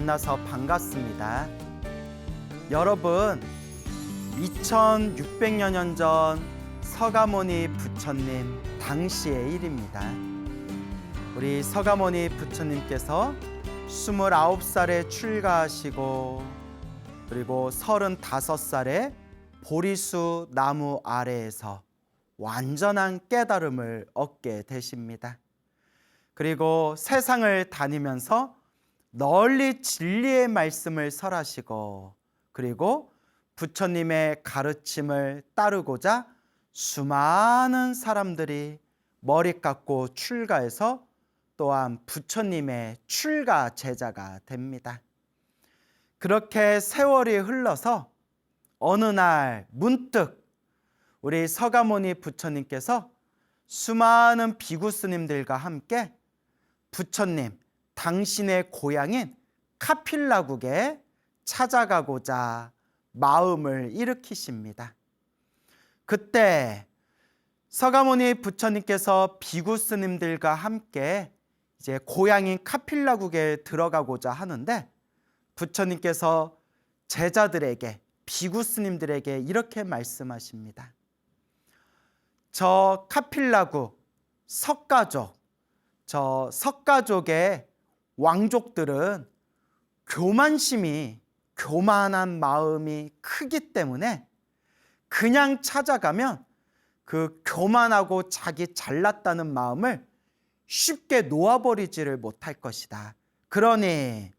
만나서 반갑습니다. 여러분, 2600여 년 전 서가모니 부처님 당시의 일입니다. 우리 서가모니 부처님께서 29살에 출가하시고 그리고 35살에 보리수 나무 아래에서 완전한 깨달음을 얻게 되십니다. 그리고 세상을 다니면서 널리 진리의 말씀을 설하시고 그리고 부처님의 가르침을 따르고자 수많은 사람들이 머리 깎고 출가해서 또한 부처님의 출가 제자가 됩니다. 그렇게 세월이 흘러서 어느 날 문득 우리 서가모니 부처님께서 수많은 비구 스님들과 함께 부처님 당신의 고향인 카필라국에 찾아가고자 마음을 일으키십니다. 그때 서가모니 부처님께서 비구 스님들과 함께 이제 고향인 카필라국에 들어가고자 하는데 부처님께서 제자들에게 비구 스님들에게 이렇게 말씀하십니다. 저 카필라국 석가족, 저 석가족의 왕족들은 교만한 마음이 크기 때문에 그냥 찾아가면 그 교만하고 자기 잘났다는 마음을 쉽게 놓아버리지를 못할 것이다. 그러니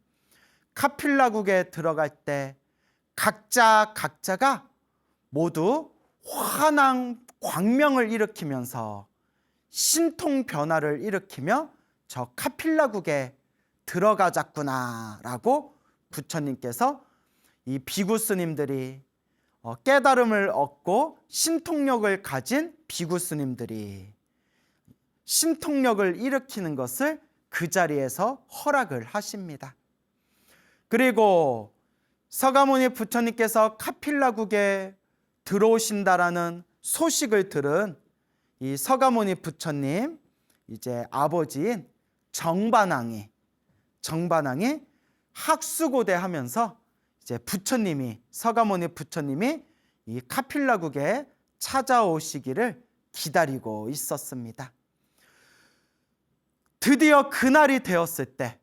카필라국에 들어갈 때 각자가 모두 환한 광명을 일으키면서 신통 변화를 일으키며 저 카필라국에 들어가자꾸나 라고 부처님께서 이 비구 스님들이 깨달음을 얻고 신통력을 가진 비구 스님들이 신통력을 일으키는 것을 그 자리에서 허락을 하십니다. 그리고 서가모니 부처님께서 카필라국에 들어오신다라는 소식을 들은 이 서가모니 부처님 이제 아버지인 정반왕이 학수고대 하면서 이제 서가모니 부처님이 이 카필라국에 찾아오시기를 기다리고 있었습니다. 드디어 그날이 되었을 때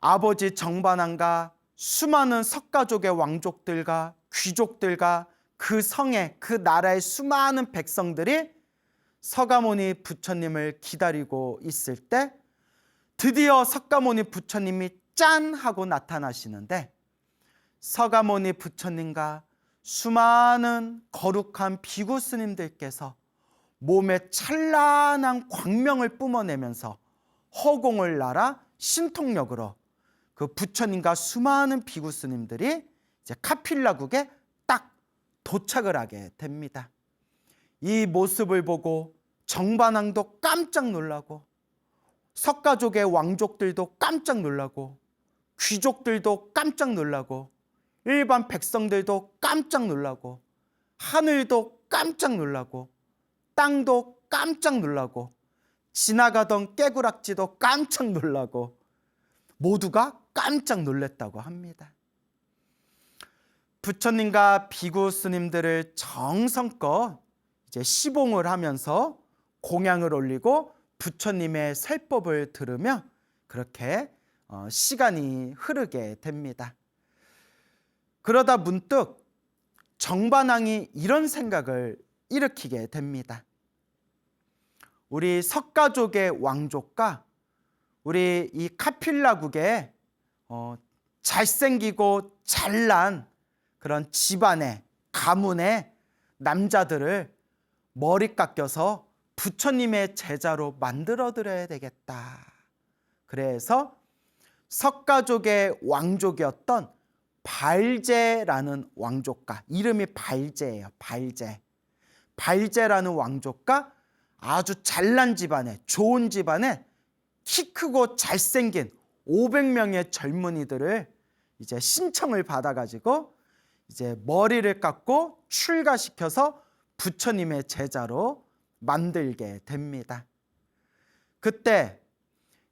아버지 정반왕과 수많은 석가족의 왕족들과 귀족들과 그 성에 그 나라의 수많은 백성들이 서가모니 부처님을 기다리고 있을 때 드디어 서가모니 부처님이 짠 하고 나타나시는데 서가모니 부처님과 수많은 거룩한 비구 스님들께서 몸에 찬란한 광명을 뿜어내면서 허공을 날아 신통력으로 그 부처님과 수많은 비구 스님들이 이제 카필라국에 딱 도착을 하게 됩니다. 이 모습을 보고 정반왕도 깜짝 놀라고 석가족의 왕족들도 깜짝 놀라고 귀족들도 깜짝 놀라고 일반 백성들도 깜짝 놀라고 하늘도 깜짝 놀라고 땅도 깜짝 놀라고 지나가던 깨구락지도 깜짝 놀라고 모두가 깜짝 놀랐다고 합니다. 부처님과 비구 스님들을 정성껏 이제 시봉을 하면서 공양을 올리고 부처님의 설법을 들으며 그렇게 시간이 흐르게 됩니다. 그러다 문득 정반왕이 이런 생각을 일으키게 됩니다. 우리 석가족의 왕족과 우리 이 카필라국의 잘생기고 잘난 그런 집안의 가문의 남자들을 머리 깎여서 부처님의 제자로 만들어드려야 되겠다. 그래서 석가족의 왕족이었던 발제라는 왕족과 이름이 발제예요. 발제라는 왕족과 아주 잘난 집안에 좋은 집안에 키 크고 잘생긴 500명의 젊은이들을 이제 신청을 받아가지고 이제 머리를 깎고 출가시켜서 부처님의 제자로 만들게 됩니다. 그때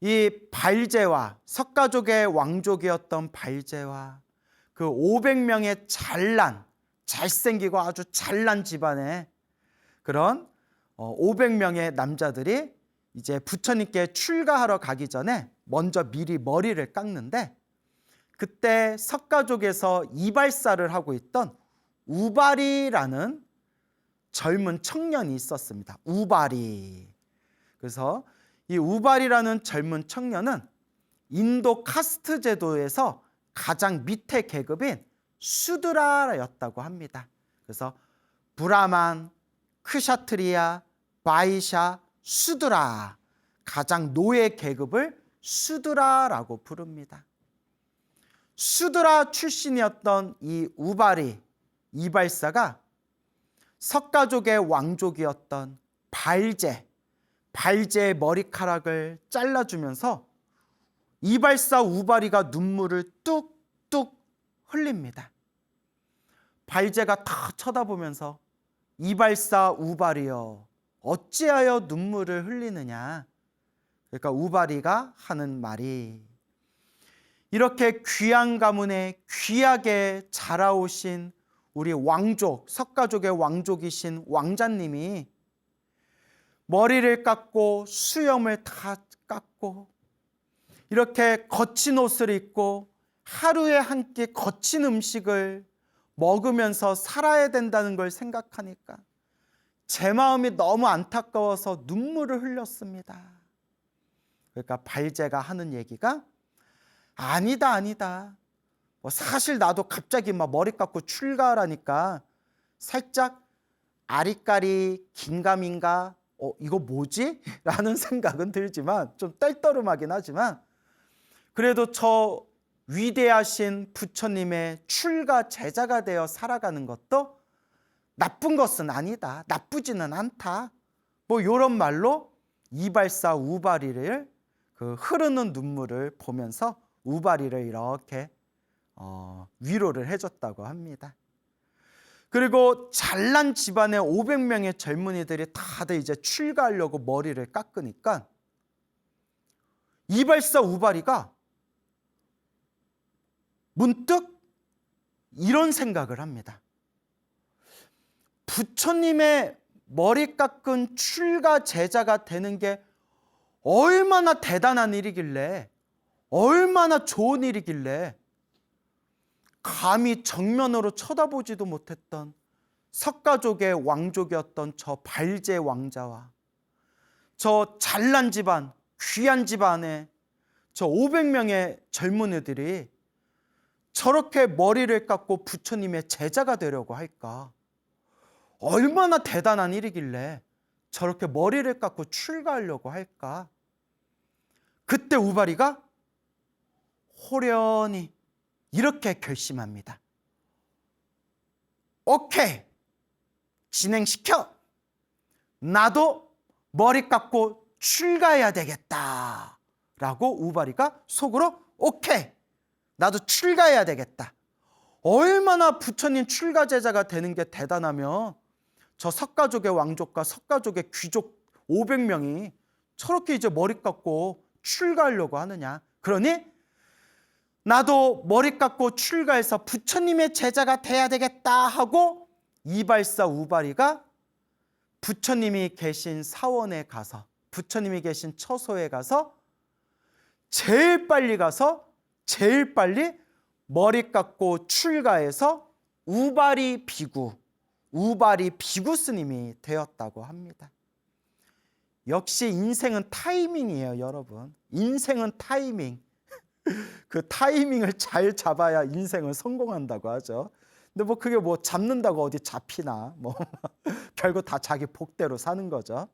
이 발제와 석가족의 왕족이었던 발제와 그 500명의 잘생기고 아주 잘난 집안의 그런 500명의 남자들이 이제 부처님께 출가하러 가기 전에 먼저 미리 머리를 깎는데, 그때 석가족에서 이발사를 하고 있던 우바리라는 젊은 청년이 있었습니다. 우바리. 그래서 이 우바리라는 젊은 청년은 인도 카스트 제도에서 가장 밑에 계급인 수드라였다고 합니다. 그래서 브라만, 크샤트리아, 바이샤, 수드라, 가장 노예 계급을 수드라라고 부릅니다. 수드라 출신이었던 이 우바리 이발사가 석가족의 왕족이었던 발제의 머리카락을 잘라주면서 이발사 우바리가 눈물을 뚝뚝 흘립니다. 발제가 다 쳐다보면서 이발사 우바리여, 어찌하여 눈물을 흘리느냐. 그러니까 우바리가 하는 말이, 이렇게 귀한 가문에 귀하게 자라오신 우리 왕족, 석가족의 왕족이신 왕자님이 머리를 깎고 수염을 다 깎고 이렇게 거친 옷을 입고 하루에 한 끼 거친 음식을 먹으면서 살아야 된다는 걸 생각하니까 제 마음이 너무 안타까워서 눈물을 흘렸습니다. 그러니까 발제가 하는 얘기가, 아니다. 사실 나도 갑자기 막 머리 깎고 출가하라니까 살짝 아리까리 긴가민가 이거 뭐지? 라는 생각은 들지만, 좀 떨떠름하긴 하지만, 그래도 저 위대하신 부처님의 출가 제자가 되어 살아가는 것도 나쁜 것은 아니다, 나쁘지는 않다, 이런 말로 이발사 우바리를 그 흐르는 눈물을 보면서 우바리를 이렇게 위로를 해줬다고 합니다. 그리고 잘난 집안의 500명의 젊은이들이 다들 이제 출가하려고 머리를 깎으니까 이발사 우바리가 문득 이런 생각을 합니다. 부처님의 머리 깎은 출가 제자가 되는 게 얼마나 대단한 일이길래, 얼마나 좋은 일이길래 감히 정면으로 쳐다보지도 못했던 석가족의 왕족이었던 저 발제 왕자와 저 잘난 집안, 귀한 집안의 저 500명의 젊은이들이 저렇게 머리를 깎고 부처님의 제자가 되려고 할까? 얼마나 대단한 일이길래 저렇게 머리를 깎고 출가하려고 할까? 그때 우바리가 호련히 이렇게 결심합니다. 오케이, 진행시켜. 나도 머리 깎고 출가해야 되겠다 라고 우바리가 속으로 오케이, 나도 출가해야 되겠다. 얼마나 부처님 출가 제자가 되는 게 대단하면 저 석가족의 왕족과 석가족의 귀족 500명이 저렇게 이제 머리 깎고 출가하려고 하느냐. 그러니 나도 머리 깎고 출가해서 부처님의 제자가 돼야 되겠다 하고 이발사 우바리가 부처님이 계신 사원에 가서, 부처님이 계신 처소에 가서 제일 빨리 머리 깎고 출가해서 우바리 비구 스님이 되었다고 합니다. 역시 인생은 타이밍이에요, 여러분. 인생은 타이밍. 그 타이밍을 잘 잡아야 인생을 성공한다고 하죠. 근데 그게 잡는다고 어디 잡히나, 결국 다 자기 복대로 사는 거죠.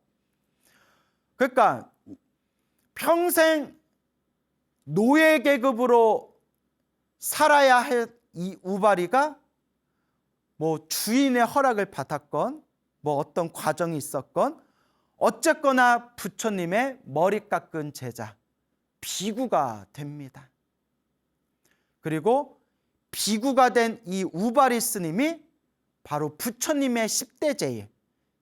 그러니까 평생 노예 계급으로 살아야 할 이 우바리가 주인의 허락을 받았건 어떤 과정이 있었건 어쨌거나 부처님의 머리 깎은 제자 비구가 됩니다. 그리고 비구가 된 이 우바리 스님이 바로 부처님의 10대 제일,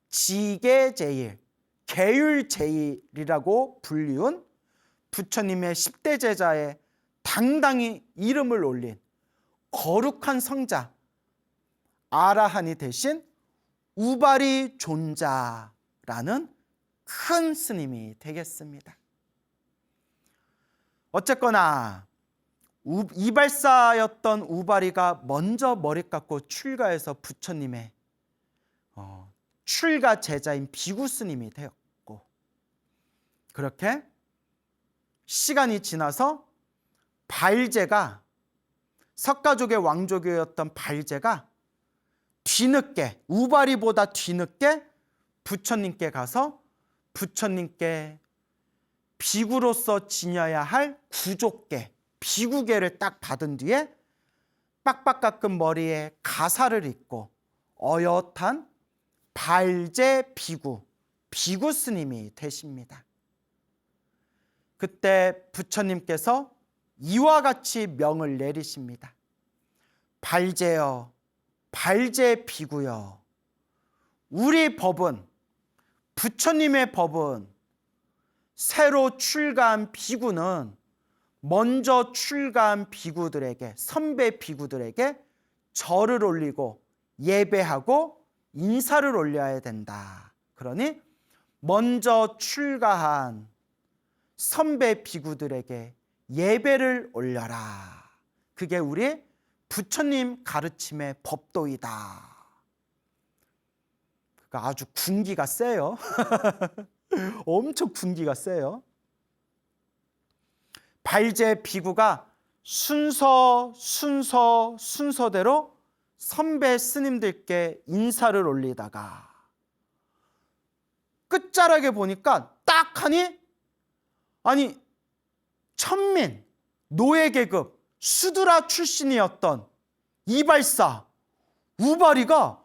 지계 제일, 계율 제일이라고 불리운 부처님의 10대 제자에 당당히 이름을 올린 거룩한 성자 아라한이 되신 우바리 존자라는 큰 스님이 되겠습니다. 어쨌거나 이발사였던 우바리가 먼저 머리 깎고 출가해서 부처님의 출가 제자인 비구 스님이 되었고, 그렇게 시간이 지나서 발제가, 석가족의 왕족이었던 발제가 뒤늦게, 우바리보다 뒤늦게 부처님께 가서 부처님께 비구로서 지녀야 할 구족계, 비구계를 딱 받은 뒤에 빡빡 깎은 머리에 가사를 입고 어엿한 발제 비구, 비구 스님이 되십니다. 그때 부처님께서 이와 같이 명을 내리십니다. 발제여, 발제 비구여, 우리 법은, 부처님의 법은 새로 출가한 비구는 먼저 출가한 비구들에게, 선배 비구들에게 절을 올리고 예배하고 인사를 올려야 된다. 그러니 먼저 출가한 선배 비구들에게 예배를 올려라. 그게 우리 부처님 가르침의 법도이다. 그러니까 아주 군기가 세요. 엄청 군기가 세요. 발제 비구가 순서대로 선배 스님들께 인사를 올리다가 끝자락에 보니까 딱 하니, 아니 천민, 노예 계급, 수두라 출신이었던 이발사 우바리가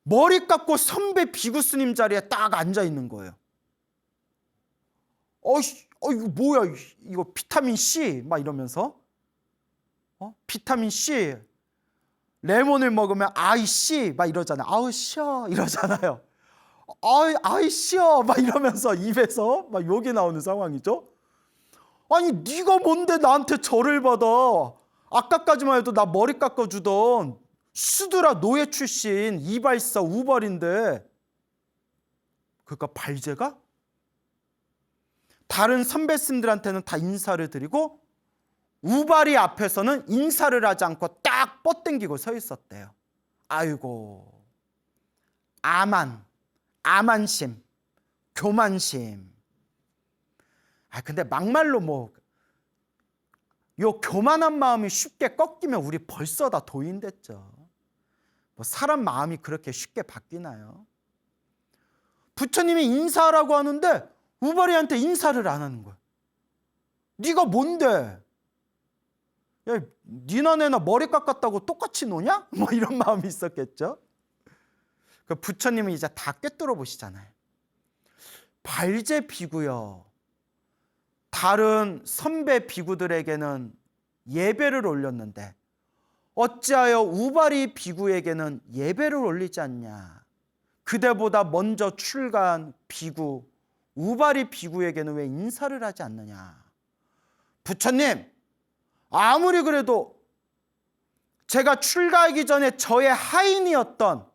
머리 깎고 선배 비구 스님 자리에 딱 앉아 있는 거예요. 이거 뭐야, 이거 비타민 C 막 이러면서, 비타민 C, 레몬을 먹으면 아이 씨 막 이러잖아요. 아우 쉬어 이러잖아요. 아이 쉬어 막 이러면서 입에서 막 욕이 나오는 상황이죠. 아니 네가 뭔데 나한테 절을 받아? 아까까지만 해도 나 머리 깎아주던 수두라 노예 출신 이발사 우발인데, 그러니까 발제가 다른 선배 스님들한테는 다 인사를 드리고 우발이 앞에서는 인사를 하지 않고 딱 뻗당기고 서 있었대요. 아이고, 아만심, 교만심. 근데 막말로 요 교만한 마음이 쉽게 꺾이면 우리 벌써 다 도인됐죠. 사람 마음이 그렇게 쉽게 바뀌나요? 부처님이 인사하라고 하는데 우바리한테 인사를 안 하는 거야. 네가 뭔데? 야, 니나 내나 머리 깎았다고 똑같이 노냐? 이런 마음이 있었겠죠. 그 부처님이 이제 다 꿰뚫어 보시잖아요. 발제 비구여, 다른 선배 비구들에게는 예배를 올렸는데 어찌하여 우바리 비구에게는 예배를 올리지 않냐? 그대보다 먼저 출가한 비구 우바리 비구에게는 왜 인사를 하지 않느냐? 부처님, 아무리 그래도 제가 출가하기 전에 저의 하인이었던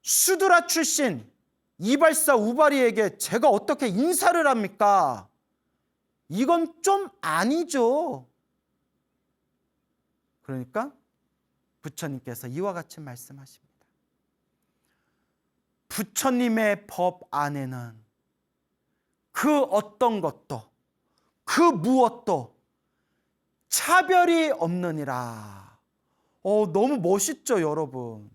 수두라 출신 이발사 우바리에게 제가 어떻게 인사를 합니까? 이건 좀 아니죠. 그러니까 부처님께서 이와 같이 말씀하십니다. 부처님의 법 안에는 그 어떤 것도, 그 무엇도 차별이 없느니라. 너무 멋있죠, 여러분.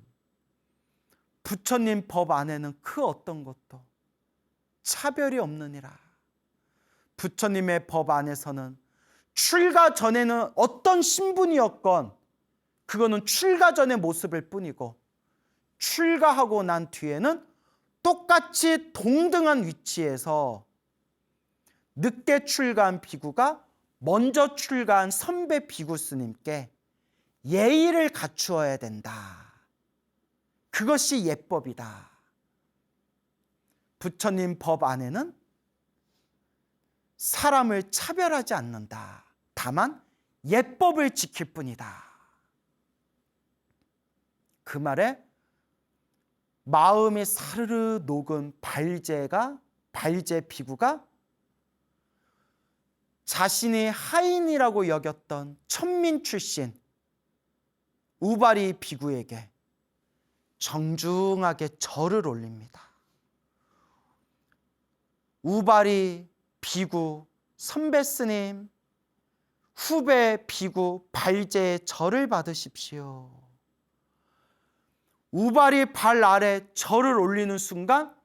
부처님 법 안에는 그 어떤 것도 차별이 없느니라. 부처님의 법 안에서는 출가 전에는 어떤 신분이었건 그거는 출가 전의 모습일 뿐이고, 출가하고 난 뒤에는 똑같이 동등한 위치에서 늦게 출가한 비구가 먼저 출가한 선배 비구 스님께 예의를 갖추어야 된다. 그것이 예법이다. 부처님 법 안에는 사람을 차별하지 않는다. 다만 예법을 지킬 뿐이다. 그 말에 마음이 사르르 녹은 발제 비구가 자신이 하인이라고 여겼던 천민 출신 우바리 비구에게 정중하게 절을 올립니다. 우바리 비구 선배 스님, 후배 비구 발제의 절을 받으십시오. 우바리 발 아래 절을 올리는 순간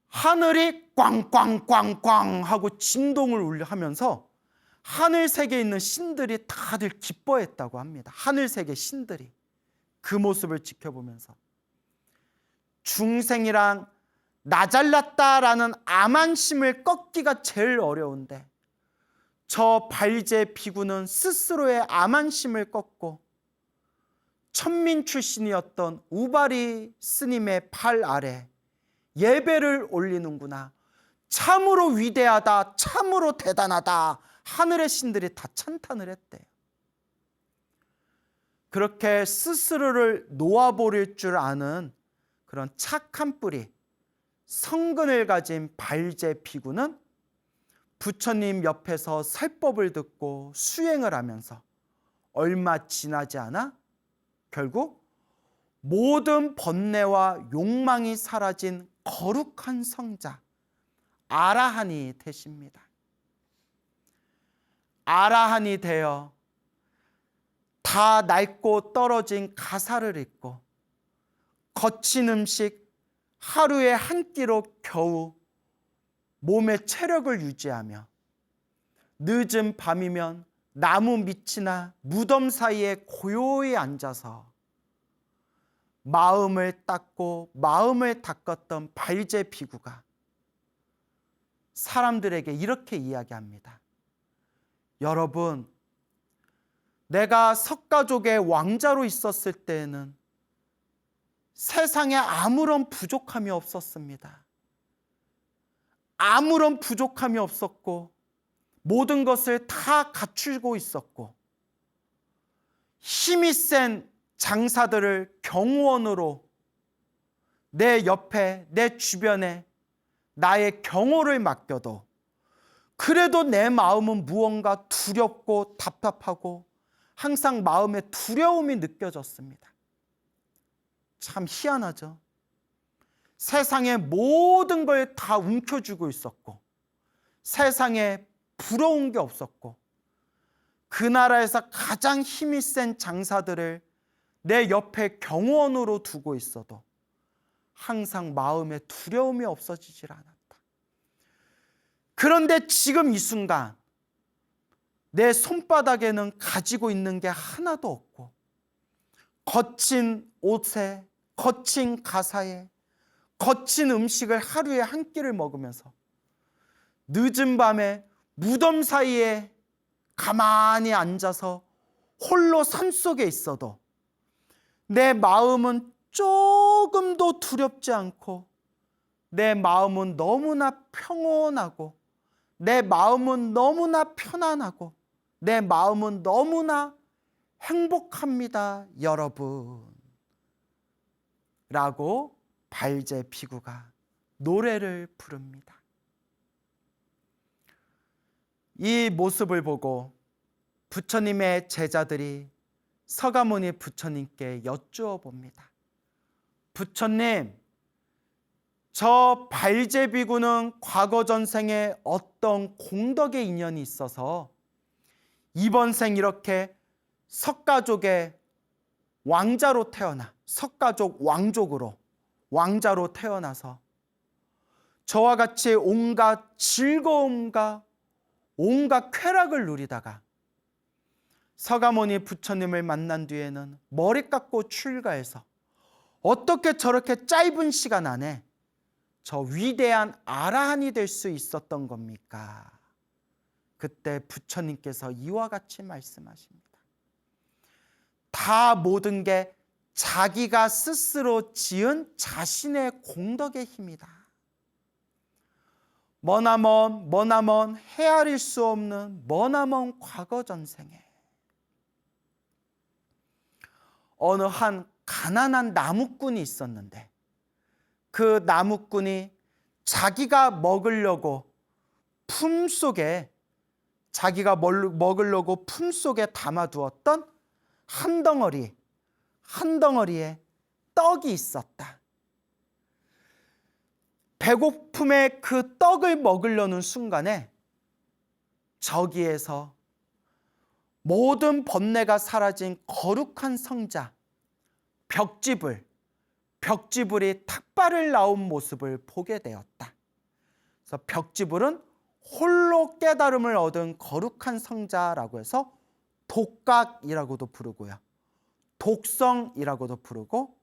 하늘이 꽝꽝꽝꽝 하고 진동을 하면서 하늘색에 있는 신들이 다들 기뻐했다고 합니다. 하늘색의 신들이 그 모습을 지켜보면서 중생이랑 나 잘났다라는 암안심을 꺾기가 제일 어려운데 저 발제 비구는 스스로의 암안심을 꺾고 천민 출신이었던 우바리 스님의 발 아래 예배를 올리는구나. 참으로 위대하다, 참으로 대단하다. 하늘의 신들이 다 찬탄을 했대요. 그렇게 스스로를 놓아버릴 줄 아는 그런 착한 뿌리, 성근을 가진 발제 비구는 부처님 옆에서 설법을 듣고 수행을 하면서 얼마 지나지 않아 결국 모든 번뇌와 욕망이 사라진 거룩한 성자 아라한이 되십니다. 아라한이 되어 다 낡고 떨어진 가사를 잊고 거친 음식 하루에 한 끼로 겨우 몸의 체력을 유지하며 늦은 밤이면 나무 밑이나 무덤 사이에 고요히 앉아서 마음을 닦고 마음을 닦았던 발제 비구가 사람들에게 이렇게 이야기합니다. 여러분, 내가 석가족의 왕자로 있었을 때에는 세상에 아무런 부족함이 없었습니다. 아무런 부족함이 없었고 모든 것을 다 갖추고 있었고 힘이 센 장사들을 경호원으로 내 옆에 내 주변에 나의 경호를 맡겨도 그래도 내 마음은 무언가 두렵고 답답하고 항상 마음에 두려움이 느껴졌습니다. 참 희한하죠. 세상의 모든 걸 다 움켜쥐고 있었고 세상에 부러운 게 없었고 그 나라에서 가장 힘이 센 장사들을 내 옆에 경호원으로 두고 있어도 항상 마음에 두려움이 없어지질 않았다. 그런데 지금 이 순간 내 손바닥에는 가지고 있는 게 하나도 없고 거친 옷에 거친 가사에 거친 음식을 하루에 한 끼를 먹으면서 늦은 밤에 무덤 사이에 가만히 앉아서 홀로 산속에 있어도 내 마음은 조금도 두렵지 않고 내 마음은 너무나 평온하고 내 마음은 너무나 편안하고 내 마음은 너무나 행복합니다, 여러분. 라고 발제 비구가 노래를 부릅니다. 이 모습을 보고 부처님의 제자들이 서가모니 부처님께 여쭈어 봅니다. 부처님, 저 발제 비구는 과거 전생에 어떤 공덕의 인연이 있어서 이번 생 이렇게 석가족의 왕자로 태어나 석가족 왕족으로 왕자로 태어나서 저와 같이 온갖 즐거움과 온갖 쾌락을 누리다가 서가모니 부처님을 만난 뒤에는 머리 깎고 출가해서 어떻게 저렇게 짧은 시간 안에 저 위대한 아라한이 될 수 있었던 겁니까? 그때 부처님께서 이와 같이 말씀하십니다. 다 모든 게 자기가 스스로 지은 자신의 공덕의 힘이다. 머나먼 헤아릴 수 없는 머나먼 과거 전생에 어느 한 가난한 나무꾼이 있었는데 그 나무꾼이 자기가 먹으려고 품속에 담아두었던 한 덩어리에 떡이 있었다. 배고픔에 그 떡을 먹으려는 순간에 저기에서 모든 번뇌가 사라진 거룩한 성자 벽지불이 탁발을 나온 모습을 보게 되었다. 그래서 벽지불은 홀로 깨달음을 얻은 거룩한 성자라고 해서 독각이라고도 부르고요. 독성이라고도 부르고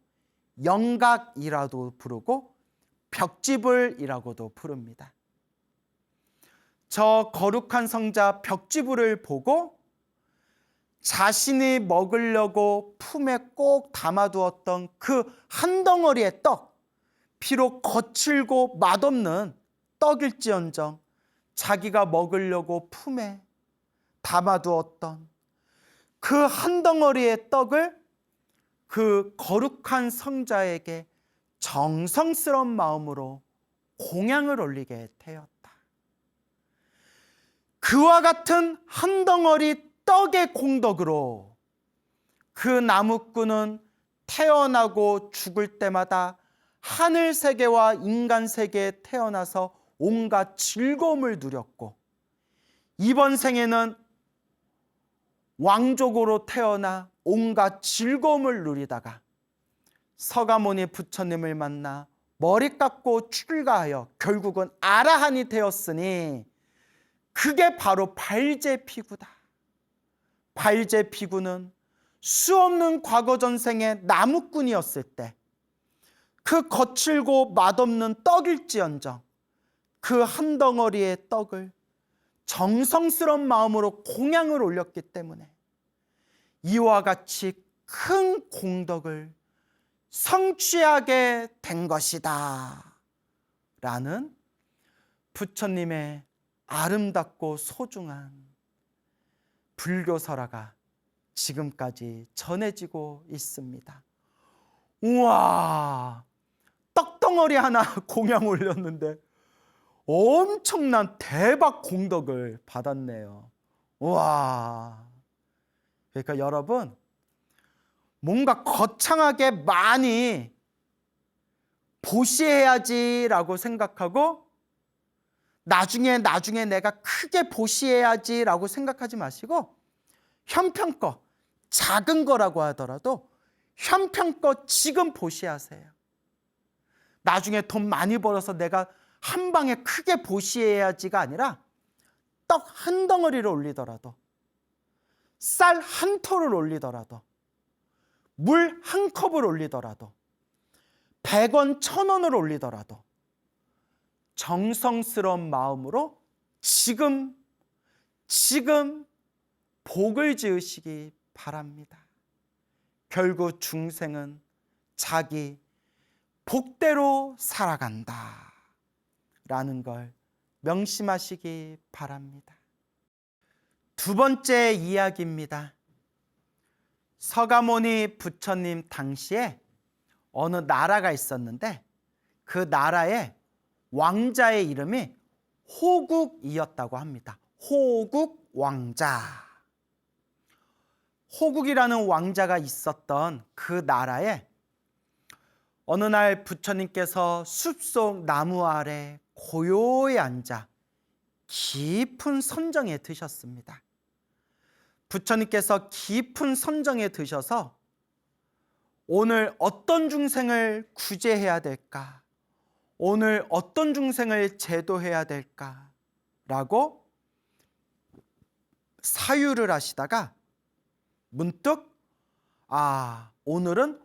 영각이라고도 부르고 벽지불이라고도 부릅니다. 저 거룩한 성자 벽지불을 보고 자신이 먹으려고 품에 꼭 담아두었던 그 한 덩어리의 떡, 비록 거칠고 맛없는 떡일지언정 자기가 먹으려고 품에 담아두었던 그 한 덩어리의 떡을 그 거룩한 성자에게 정성스러운 마음으로 공양을 올리게 되었다. 그와 같은 한 덩어리 떡의 공덕으로 그 나무꾼은 태어나고 죽을 때마다 하늘 세계와 인간 세계에 태어나서 온갖 즐거움을 누렸고 이번 생에는 왕족으로 태어나 온갖 즐거움을 누리다가 서가모니 부처님을 만나 머리 깎고 출가하여 결국은 아라한이 되었으니 그게 바로 발제피구다. 발제피구는 수없는 과거 전생의 나무꾼이었을 때 그 거칠고 맛없는 떡일지언정 그 한 덩어리의 떡을 정성스러운 마음으로 공양을 올렸기 때문에 이와 같이 큰 공덕을 성취하게 된 것이다 라는 부처님의 아름답고 소중한 불교설화가 지금까지 전해지고 있습니다. 우와, 떡덩어리 하나 공양 올렸는데 엄청난 대박 공덕을 받았네요. 우와. 그러니까 여러분, 뭔가 거창하게 많이 보시해야지라고 생각하고 나중에 내가 크게 보시해야지라고 생각하지 마시고 형편껏 작은 거라고 하더라도 형편껏 지금 보시하세요. 나중에 돈 많이 벌어서 내가 한 방에 크게 보시해야지가 아니라 떡 한 덩어리를 올리더라도 쌀 한 톨을 올리더라도 물 한 컵을 올리더라도 100원, 1000원을 올리더라도 정성스러운 마음으로 지금 복을 지으시기 바랍니다. 결국 중생은 자기 복대로 살아간다 라는 걸 명심하시기 바랍니다. 두 번째 이야기입니다. 서가모니 부처님 당시에 어느 나라가 있었는데 그 나라의 왕자의 이름이 호국이었다고 합니다. 호국 왕자. 호국이라는 왕자가 있었던 그 나라에 어느 날 부처님께서 숲속 나무 아래 고요히 앉아 깊은 선정에 드셨습니다. 부처님께서 깊은 선정에 드셔서 오늘 어떤 중생을 구제해야 될까? 오늘 어떤 중생을 제도해야 될까? 라고 사유를 하시다가 문득 오늘은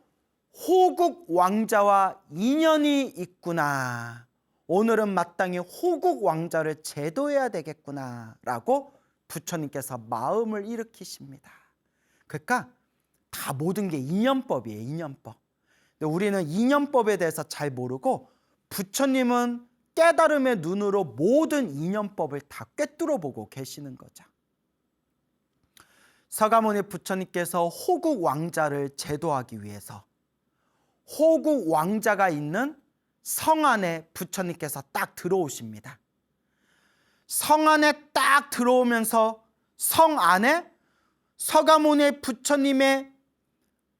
호국 왕자와 인연이 있구나. 오늘은 마땅히 호국 왕자를 제도해야 되겠구나 라고 부처님께서 마음을 일으키십니다. 그러니까 다 모든 게 인연법이에요. 인연법. 근데 우리는 인연법에 대해서 잘 모르고 부처님은 깨달음의 눈으로 모든 인연법을 다 꿰뚫어 보고 계시는 거죠. 서가모니 부처님께서 호국 왕자를 제도하기 위해서 호국 왕자가 있는 성 안에 부처님께서 딱 들어오십니다. 성 안에 딱 들어오면서 성 안에 서가모니 부처님의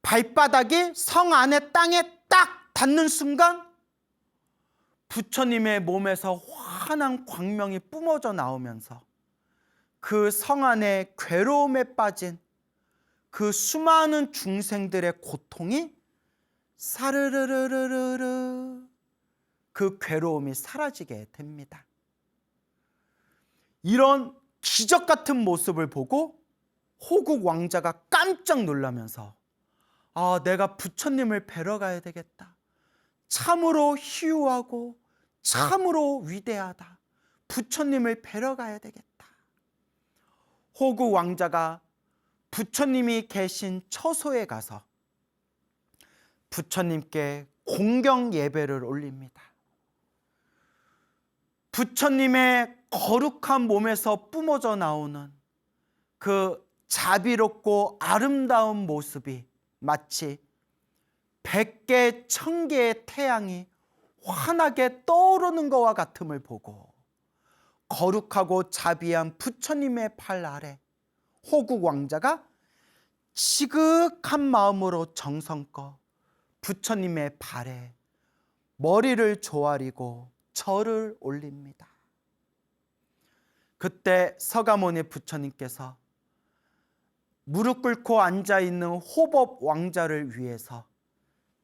발바닥이 성 안에 땅에 딱 닿는 순간 부처님의 몸에서 환한 광명이 뿜어져 나오면서 그 성 안에 괴로움에 빠진 그 수많은 중생들의 고통이 사르르르르르 그 괴로움이 사라지게 됩니다. 이런 기적 같은 모습을 보고 호국 왕자가 깜짝 놀라면서 내가 부처님을 뵈러 가야 되겠다. 참으로 희유하고 참으로 위대하다. 부처님을 뵈러 가야 되겠다. 호국 왕자가 부처님이 계신 처소에 가서 부처님께 공경 예배를 올립니다. 부처님의 거룩한 몸에서 뿜어져 나오는 그 자비롭고 아름다운 모습이 마치 100개, 1000개의 태양이 환하게 떠오르는 것과 같음을 보고 거룩하고 자비한 부처님의 발 아래 호국 왕자가 지극한 마음으로 정성껏 부처님의 발에 머리를 조아리고 절을 올립니다. 그때 서가모니 부처님께서 무릎 꿇고 앉아있는 호법 왕자를 위해서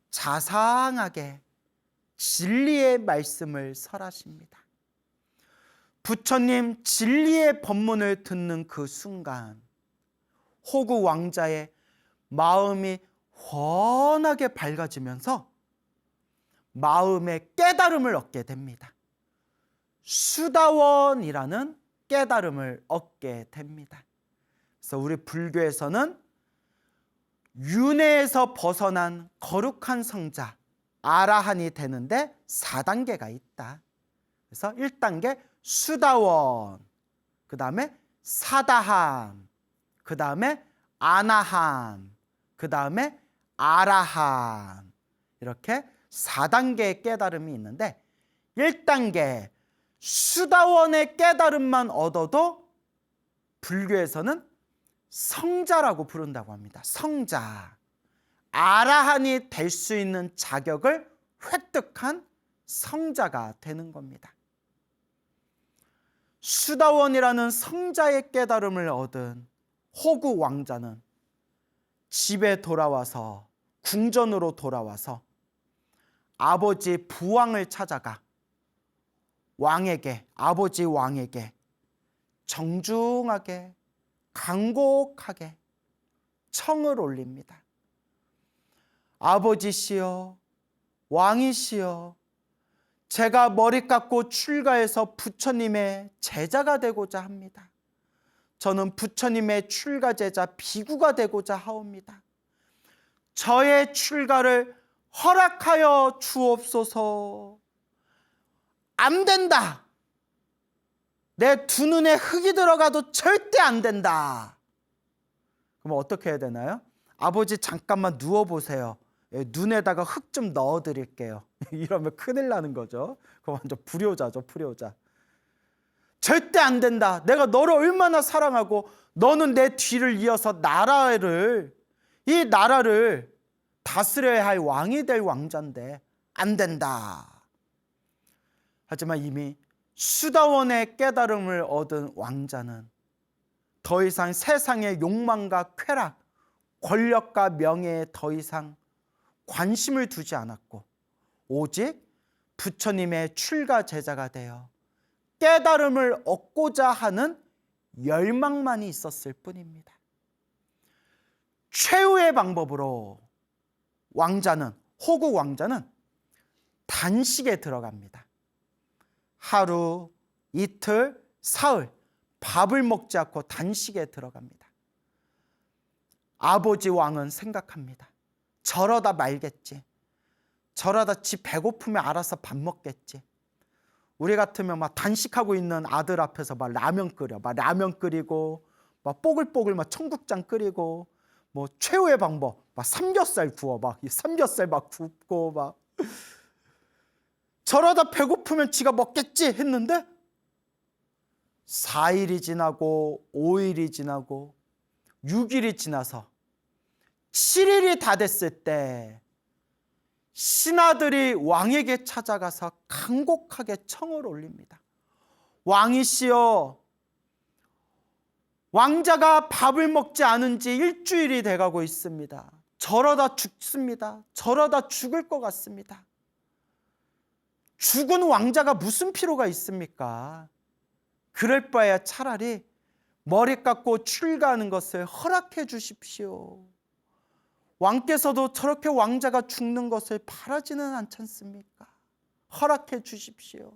자상하게 진리의 말씀을 설하십니다. 부처님 진리의 법문을 듣는 그 순간 호국 왕자의 마음이 환하게 밝아지면서 마음의 깨달음을 얻게 됩니다. 수다원이라는 깨달음을 얻게 됩니다. 그래서 우리 불교에서는 윤회에서 벗어난 거룩한 성자 아라한이 되는데 4단계가 있다. 그래서 1단계 수다원, 그 다음에 사다한, 그 다음에 아나한, 그 다음에 아라한, 이렇게 4단계의 깨달음이 있는데 1단계 수다원의 깨달음만 얻어도 불교에서는 성자라고 부른다고 합니다. 성자, 아라한이 될 수 있는 자격을 획득한 성자가 되는 겁니다. 수다원이라는 성자의 깨달음을 얻은 호국 왕자는 집에 돌아와서 궁전으로 돌아와서 아버지 부왕을 찾아가 아버지 왕에게 정중하게 간곡하게 청을 올립니다. 아버지시여, 왕이시여, 제가 머리 깎고 출가해서 부처님의 제자가 되고자 합니다. 저는 부처님의 출가 제자 비구가 되고자 하옵니다. 저의 출가를 허락하여 주옵소서. 안 된다. 내 두 눈에 흙이 들어가도 절대 안 된다. 그럼 어떻게 해야 되나요? 아버지 잠깐만 누워보세요. 눈에다가 흙 좀 넣어드릴게요. 이러면 큰일 나는 거죠. 그럼 완전 불효자죠, 불효자. 절대 안 된다. 내가 너를 얼마나 사랑하고 너는 내 뒤를 이어서 이 나라를 다스려야 할 왕이 될 왕자인데 안 된다. 하지만 이미 수다원의 깨달음을 얻은 왕자는 더 이상 세상의 욕망과 쾌락, 권력과 명예에 더 이상 관심을 두지 않았고 오직 부처님의 출가 제자가 되어 깨달음을 얻고자 하는 열망만이 있었을 뿐입니다. 최후의 방법으로 호국 왕자는 단식에 들어갑니다. 하루, 이틀, 사흘 밥을 먹지 않고 단식에 들어갑니다. 아버지 왕은 생각합니다. 저러다 말겠지. 저러다 지 배고프면 알아서 밥 먹겠지. 우리 같으면 막 단식하고 있는 아들 앞에서 막 라면 끓여, 막 라면 끓이고, 막 뽀글뽀글 막 청국장 끓이고, 뭐 최후의 방법, 막 삼겹살 구워, 막 이 삼겹살 막 굽고 막 저러다 배고프면 지가 먹겠지 했는데 4일이 지나고 5일이 지나고 6일이 지나서 7일이 다 됐을 때 신하들이 왕에게 찾아가서 간곡하게 청을 올립니다. 왕이시여, 왕자가 밥을 먹지 않은 지 일주일이 돼가고 있습니다. 저러다 죽습니다. 저러다 죽을 것 같습니다. 죽은 왕자가 무슨 필요가 있습니까? 그럴 바에야 차라리 머리 깎고 출가하는 것을 허락해 주십시오. 왕께서도 저렇게 왕자가 죽는 것을 바라지는 않지 않습니까? 허락해 주십시오.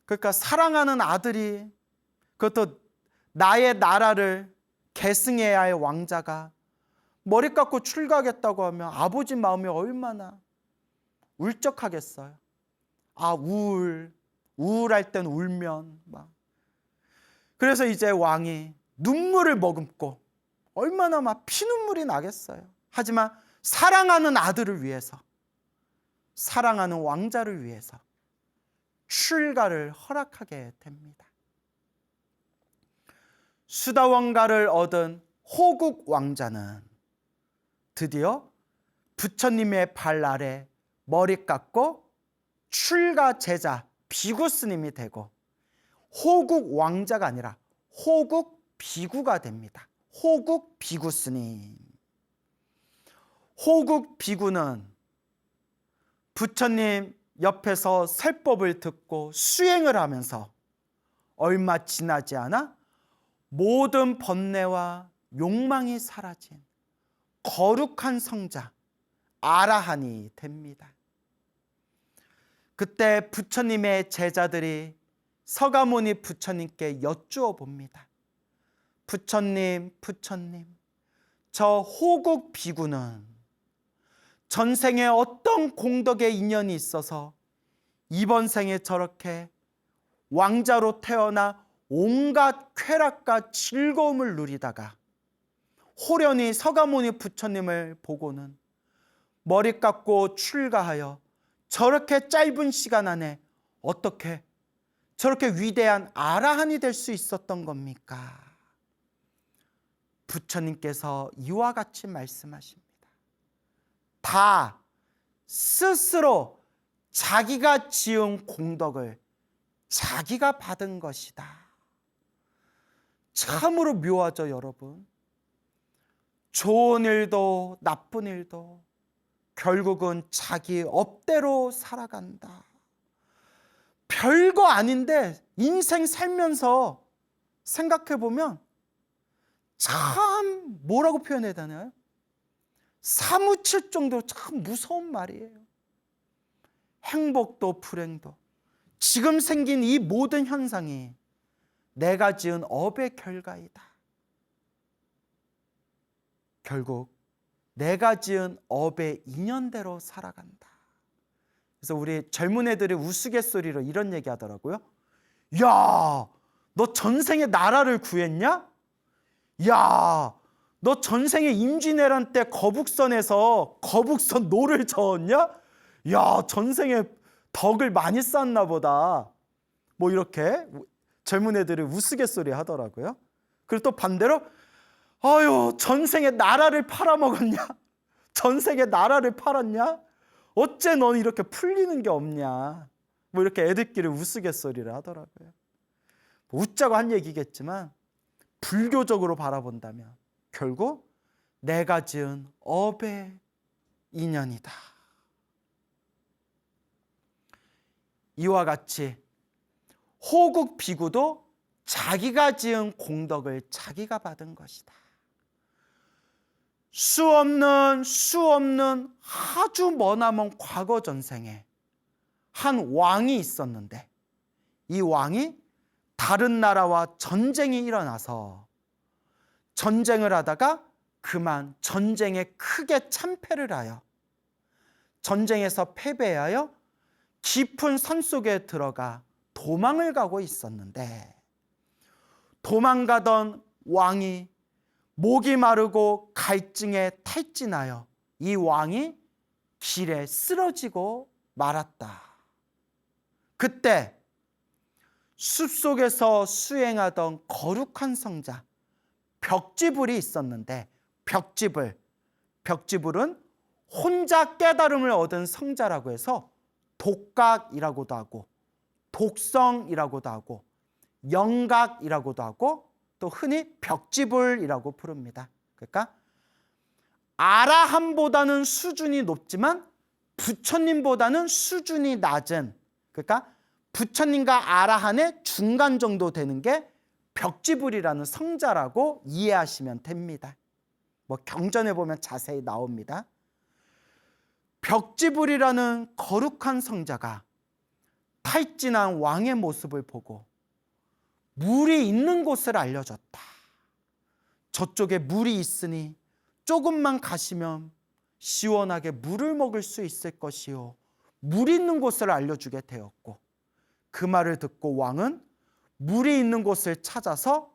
그러니까 사랑하는 아들이, 그것도 나의 나라를 계승해야 할 왕자가 머리 깎고 출가하겠다고 하면 아버지 마음이 얼마나 울적하겠어요. 아, 우울할 땐 울면 막. 그래서 이제 왕이 눈물을 머금고 얼마나 막 피눈물이 나겠어요. 하지만 사랑하는 아들을 위해서, 사랑하는 왕자를 위해서 출가를 허락하게 됩니다. 수다원가를 얻은 호국 왕자는 드디어 부처님의 발 아래 머리 깎고 출가 제자 비구스님이 되고 호국 왕자가 아니라 호국 비구가 됩니다. 호국 비구스님. 호국 비구는 부처님 옆에서 설법을 듣고 수행을 하면서 얼마 지나지 않아 모든 번뇌와 욕망이 사라진 거룩한 성자 아라한이 됩니다. 그때 부처님의 제자들이 서가모니 부처님께 여쭈어 봅니다. 부처님, 저 호국 비구는 전생에 어떤 공덕의 인연이 있어서 이번 생에 저렇게 왕자로 태어나 온갖 쾌락과 즐거움을 누리다가 호련히 서가모니 부처님을 보고는 머리 깎고 출가하여 저렇게 짧은 시간 안에 어떻게 저렇게 위대한 아라한이 될 수 있었던 겁니까? 부처님께서 이와 같이 말씀하십니다. 다 스스로 자기가 지은 공덕을 자기가 받은 것이다. 참으로 묘하죠, 여러분. 좋은 일도 나쁜 일도 결국은 자기 업대로 살아간다. 별거 아닌데 인생 살면서 생각해보면 참 뭐라고 표현해야 되나요? 사무칠 정도로 참 무서운 말이에요. 행복도 불행도 지금 생긴 이 모든 현상이 내가 지은 업의 결과이다. 결국 내가 지은 업의 인연대로 살아간다. 그래서 우리 젊은 애들이 우스갯소리로 이런 얘기 하더라고요. 야, 너 전생에 나라를 구했냐? 야, 너 전생에 임진왜란 때 거북선에서 거북선 노를 저었냐? 야, 전생에 덕을 많이 쌓았나 보다. 뭐 이렇게 젊은 애들이 우스갯소리 하더라고요. 그리고 또 반대로 아유, 전생에 나라를 팔아먹었냐? 전생에 나라를 팔았냐? 어째 넌 이렇게 풀리는 게 없냐? 뭐 이렇게 애들끼리 우스갯소리를 하더라고요. 웃자고 한 얘기겠지만 불교적으로 바라본다면 결국 내가 지은 업의 인연이다. 이와 같이 호국 비구도 자기가 지은 공덕을 자기가 받은 것이다. 수 없는 아주 머나먼 과거 전생에 한 왕이 있었는데 이 왕이 다른 나라와 전쟁이 일어나서 전쟁을 하다가 그만 전쟁에 크게 참패를 하여 전쟁에서 패배하여 깊은 산속에 들어가 도망을 가고 있었는데, 도망가던 왕이 목이 마르고 갈증에 탈진하여 이 왕이 길에 쓰러지고 말았다. 그때 숲속에서 수행하던 거룩한 성자 벽지불이 있었는데, 벽지불은 혼자 깨달음을 얻은 성자라고 해서 독각이라고도 하고, 독성이라고도 하고, 영각이라고도 하고, 또 흔히 벽지불이라고 부릅니다. 그러니까 아라함보다는 수준이 높지만 부처님보다는 수준이 낮은, 그러니까 부처님과 아라한의 중간 정도 되는 게 벽지불이라는 성자라고 이해하시면 됩니다. 뭐 경전에 보면 자세히 나옵니다. 벽지불이라는 거룩한 성자가 탈진한 왕의 모습을 보고 물이 있는 곳을 알려줬다. 저쪽에 물이 있으니 조금만 가시면 시원하게 물을 먹을 수 있을 것이요, 물 있는 곳을 알려주게 되었고, 그 말을 듣고 왕은 물이 있는 곳을 찾아서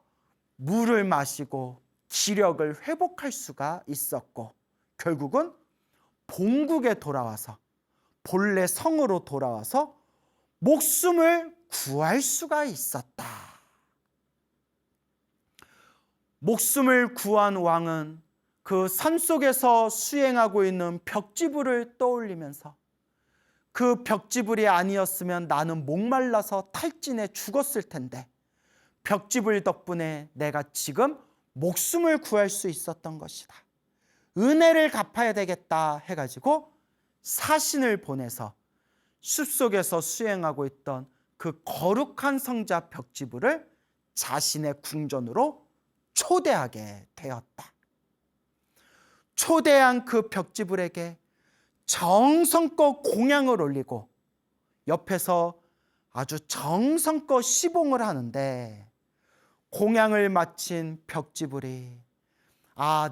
물을 마시고 기력을 회복할 수가 있었고, 결국은 본국에 돌아와서, 본래 성으로 돌아와서 목숨을 구할 수가 있었다. 목숨을 구한 왕은 그 산속에서 수행하고 있는 벽지불을 떠올리면서, 그 벽지불이 아니었으면 나는 목말라서 탈진해 죽었을 텐데 벽지불 덕분에 내가 지금 목숨을 구할 수 있었던 것이다. 은혜를 갚아야 되겠다 해가지고 사신을 보내서 숲속에서 수행하고 있던 그 거룩한 성자 벽지불을 자신의 궁전으로 초대하게 되었다. 초대한 그 벽지불에게 정성껏 공양을 올리고 옆에서 아주 정성껏 시봉을 하는데, 공양을 마친 벽지불이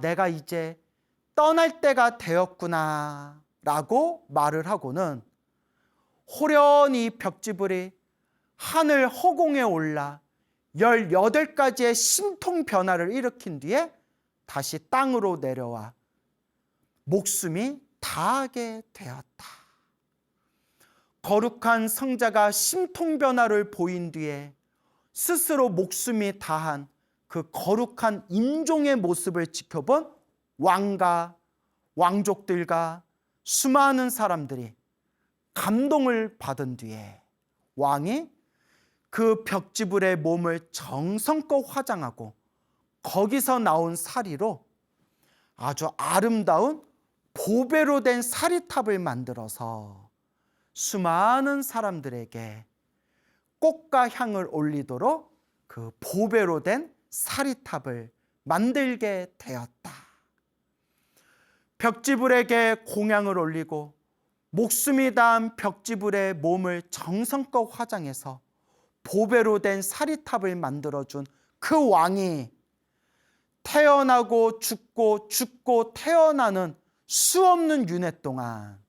내가 이제 떠날 때가 되었구나 라고 말을 하고는 호련히 벽지불이 하늘 허공에 올라 18가지의 신통 변화를 일으킨 뒤에 다시 땅으로 내려와 목숨이 다하게 되었다. 거룩한 성자가 신통 변화를 보인 뒤에 스스로 목숨이 다한 그 거룩한 임종의 모습을 지켜본 왕과 왕족들과 수많은 사람들이 감동을 받은 뒤에 왕이 그 벽지불의 몸을 정성껏 화장하고 거기서 나온 사리로 아주 아름다운 보배로 된 사리탑을 만들어서 수많은 사람들에게 꽃과 향을 올리도록 그 보배로 된 사리탑을 만들게 되었다. 벽지불에게 공양을 올리고 목숨이 다한 벽지불의 몸을 정성껏 화장해서 보배로 된 사리탑을 만들어준 그 왕이 태어나고 죽고 죽고 태어나는 수없는 윤회 동안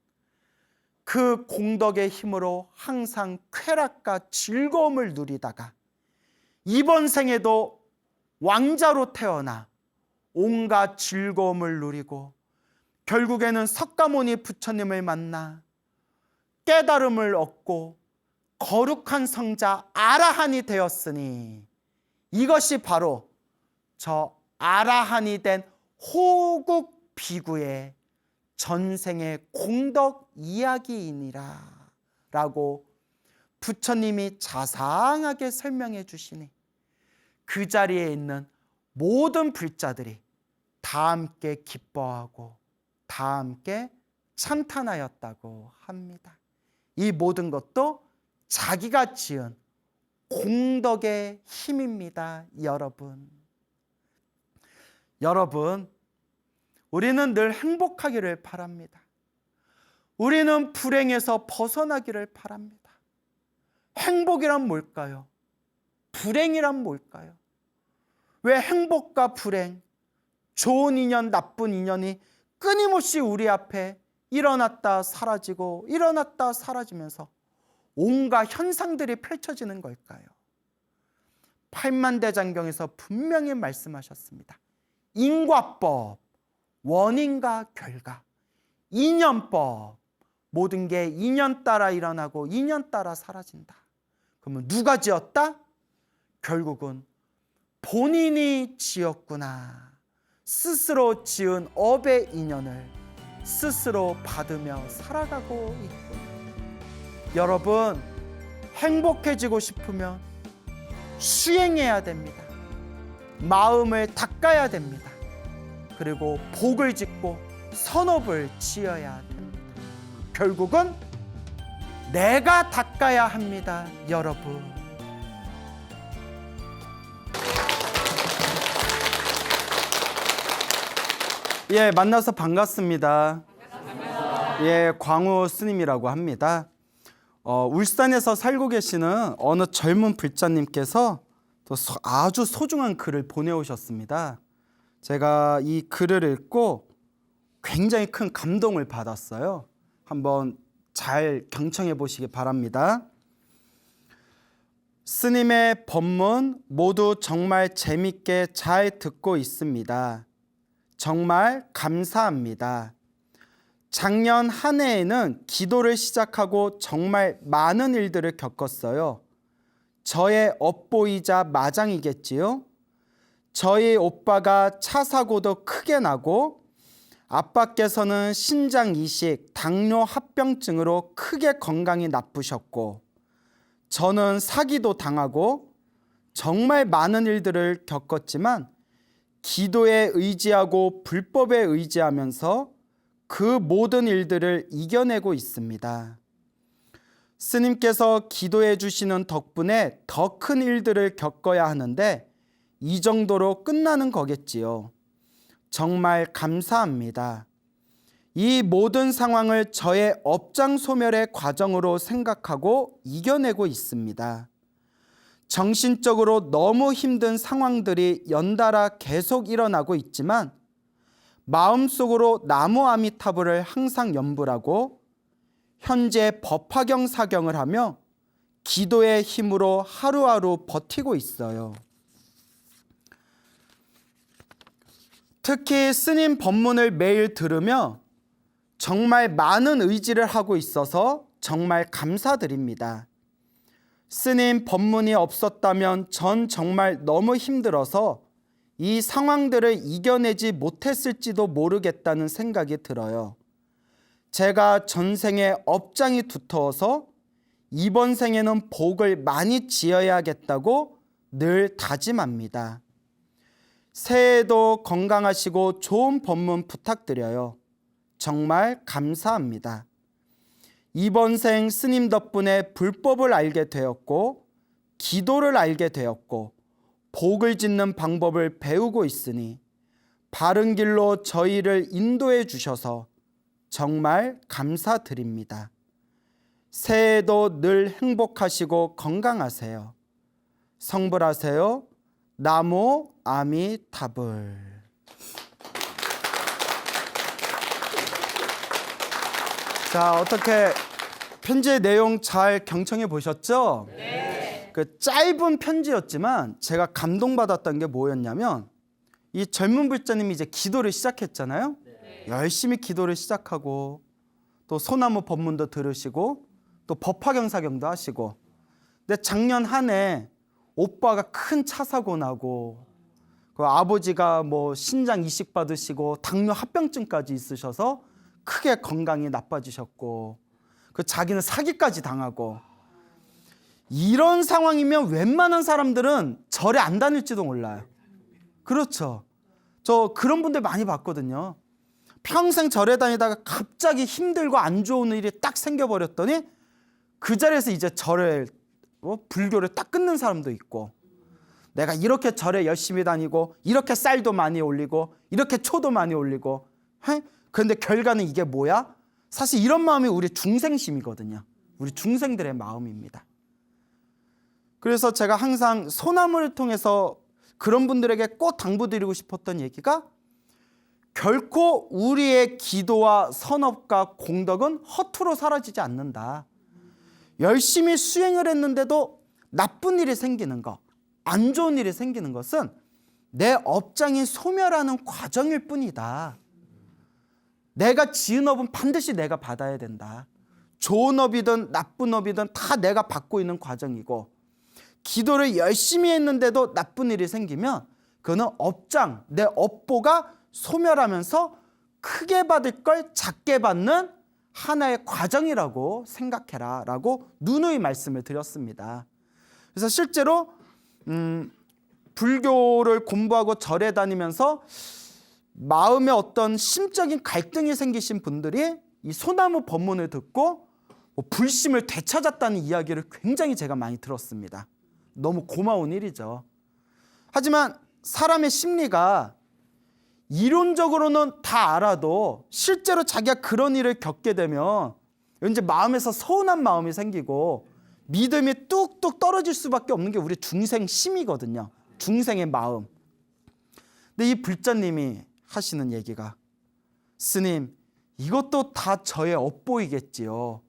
그 공덕의 힘으로 항상 쾌락과 즐거움을 누리다가 이번 생에도 왕자로 태어나 온갖 즐거움을 누리고 결국에는 석가모니 부처님을 만나 깨달음을 얻고 거룩한 성자 아라한이 되었으니, 이것이 바로 저 아라한이 된 호국 비구의 전생의 공덕 이야기이니라 라고 부처님이 자상하게 설명해 주시니 그 자리에 있는 모든 불자들이 다 함께 기뻐하고 다 함께 찬탄하였다고 합니다. 이 모든 것도 자기가 지은 공덕의 힘입니다. 여러분, 우리는 늘 행복하기를 바랍니다. 우리는 불행에서 벗어나기를 바랍니다. 행복이란 뭘까요? 불행이란 뭘까요? 왜 행복과 불행, 좋은 인연, 나쁜 인연이 끊임없이 우리 앞에 일어났다 사라지고 일어났다 사라지면서 온갖 현상들이 펼쳐지는 걸까요? 팔만대장경에서 분명히 말씀하셨습니다. 인과법, 원인과 결과, 인연법, 모든 게 인연 따라 일어나고 인연 따라 사라진다. 그러면 누가 지었다? 결국은 본인이 지었구나. 스스로 지은 업의 인연을 스스로 받으며 살아가고 있구나. 여러분, 행복해지고 싶으면 수행해야 됩니다. 마음을 닦아야 됩니다. 그리고 복을 짓고 선업을 지어야 됩니다. 결국은 내가 닦아야 합니다, 여러분. 예, 만나서 반갑습니다. 예, 광우 스님이라고 합니다. 울산에서 살고 계시는 어느 젊은 불자님께서 또 아주 소중한 글을 보내오셨습니다. 제가 이 글을 읽고 굉장히 큰 감동을 받았어요. 한번 잘 경청해 보시기 바랍니다. 스님의 법문 모두 정말 재밌게 잘 듣고 있습니다. 정말 감사합니다. 작년 한 해에는 기도를 시작하고 정말 많은 일들을 겪었어요. 저의 업보이자 마장이겠지요. 저희 오빠가 차 사고도 크게 나고 아빠께서는 신장 이식, 당뇨 합병증으로 크게 건강이 나쁘셨고 저는 사기도 당하고 정말 많은 일들을 겪었지만 기도에 의지하고 불법에 의지하면서 그 모든 일들을 이겨내고 있습니다. 스님께서 기도해 주시는 덕분에 더 큰 일들을 겪어야 하는데 이 정도로 끝나는 거겠지요. 정말 감사합니다. 이 모든 상황을 저의 업장 소멸의 과정으로 생각하고 이겨내고 있습니다. 정신적으로 너무 힘든 상황들이 연달아 계속 일어나고 있지만 마음속으로 나무 아미타불을 항상 염불하고 현재 법화경 사경을 하며 기도의 힘으로 하루하루 버티고 있어요. 특히 스님 법문을 매일 들으며 정말 많은 의지를 하고 있어서 정말 감사드립니다. 스님 법문이 없었다면 전 정말 너무 힘들어서 이 상황들을 이겨내지 못했을지도 모르겠다는 생각이 들어요. 제가 전생에 업장이 두터워서 이번 생에는 복을 많이 지어야겠다고 늘 다짐합니다. 새해에도 건강하시고 좋은 법문 부탁드려요. 정말 감사합니다. 이번 생 스님 덕분에 불법을 알게 되었고 기도를 알게 되었고 복을 짓는 방법을 배우고 있으니 바른 길로 저희를 인도해 주셔서 정말 감사드립니다. 새해에도 늘 행복하시고 건강하세요. 성불하세요. 나무 아미타불. 자, 어떻게 편지의 내용 잘 경청해 보셨죠? 네. 그 짧은 편지였지만 제가 감동받았던 게 뭐였냐면 이 젊은 불자님이 이제 기도를 시작했잖아요. 네. 열심히 기도를 시작하고 또 소나무 법문도 들으시고 또 법화경 사경도 하시고 근데 작년 한 해 오빠가 큰 차 사고 나고 그 아버지가 뭐 신장 이식 받으시고 당뇨 합병증까지 있으셔서 크게 건강이 나빠지셨고 그 자기는 사기까지 당하고 이런 상황이면 웬만한 사람들은 절에 안 다닐지도 몰라요. 그렇죠. 저 그런 분들 많이 봤거든요. 평생 절에 다니다가 갑자기 힘들고 안 좋은 일이 딱 생겨버렸더니 그 자리에서 이제 절을 불교를 딱 끊는 사람도 있고 내가 이렇게 절에 열심히 다니고 이렇게 쌀도 많이 올리고 이렇게 초도 많이 올리고 그런데 결과는 이게 뭐야? 사실 이런 마음이 우리 중생심이거든요. 우리 중생들의 마음입니다. 그래서 제가 항상 소나무를 통해서 그런 분들에게 꼭 당부드리고 싶었던 얘기가 결코 우리의 기도와 선업과 공덕은 허투루 사라지지 않는다. 열심히 수행을 했는데도 나쁜 일이 생기는 것, 안 좋은 일이 생기는 것은 내 업장이 소멸하는 과정일 뿐이다. 내가 지은 업은 반드시 내가 받아야 된다. 좋은 업이든 나쁜 업이든 다 내가 받고 있는 과정이고, 기도를 열심히 했는데도 나쁜 일이 생기면 그는 업장, 내 업보가 소멸하면서 크게 받을 걸 작게 받는 하나의 과정이라고 생각해라 라고 누누이 말씀을 드렸습니다. 그래서 실제로 불교를 공부하고 절에 다니면서 마음에 어떤 심적인 갈등이 생기신 분들이 이 소나무 법문을 듣고 불심을 되찾았다는 이야기를 굉장히 제가 많이 들었습니다. 너무 고마운 일이죠. 하지만 사람의 심리가 이론적으로는 다 알아도 실제로 자기가 그런 일을 겪게 되면 왠지 마음에서 서운한 마음이 생기고 믿음이 뚝뚝 떨어질 수밖에 없는 게 우리 중생 심이거든요. 중생의 마음. 근데 이 불자님이 하시는 얘기가, 스님, 이것도 다 저의 업보이겠지요.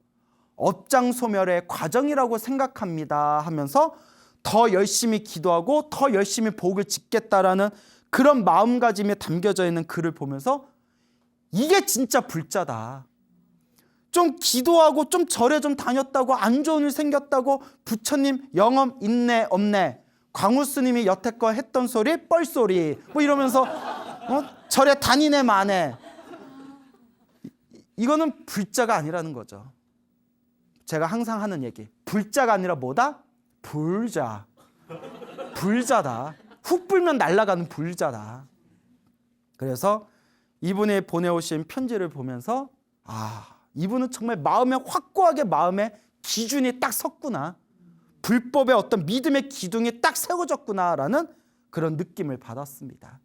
업장 소멸의 과정이라고 생각합니다 하면서 더 열심히 기도하고 더 열심히 복을 짓겠다라는 그런 마음가짐이 담겨져 있는 글을 보면서 이게 진짜 불자다. 좀 기도하고 좀 절에 좀 다녔다고 안 좋은 일 생겼다고 부처님 영험 있네 없네, 광우 스님이 여태껏 했던 소리 뻘소리 뭐 이러면서 절에 다니네 마네, 이거는 불자가 아니라는 거죠. 제가 항상 하는 얘기, 불자가 아니라 뭐다? 불자. 불자다. 훅 불면 날아가는 불자다. 그래서 이분이 보내오신 편지를 보면서 이분은 정말 마음에 확고하게 마음의 기준이 딱 섰구나, 불법의 어떤 믿음의 기둥이 딱 세워졌구나라는 그런 느낌을 받았습니다.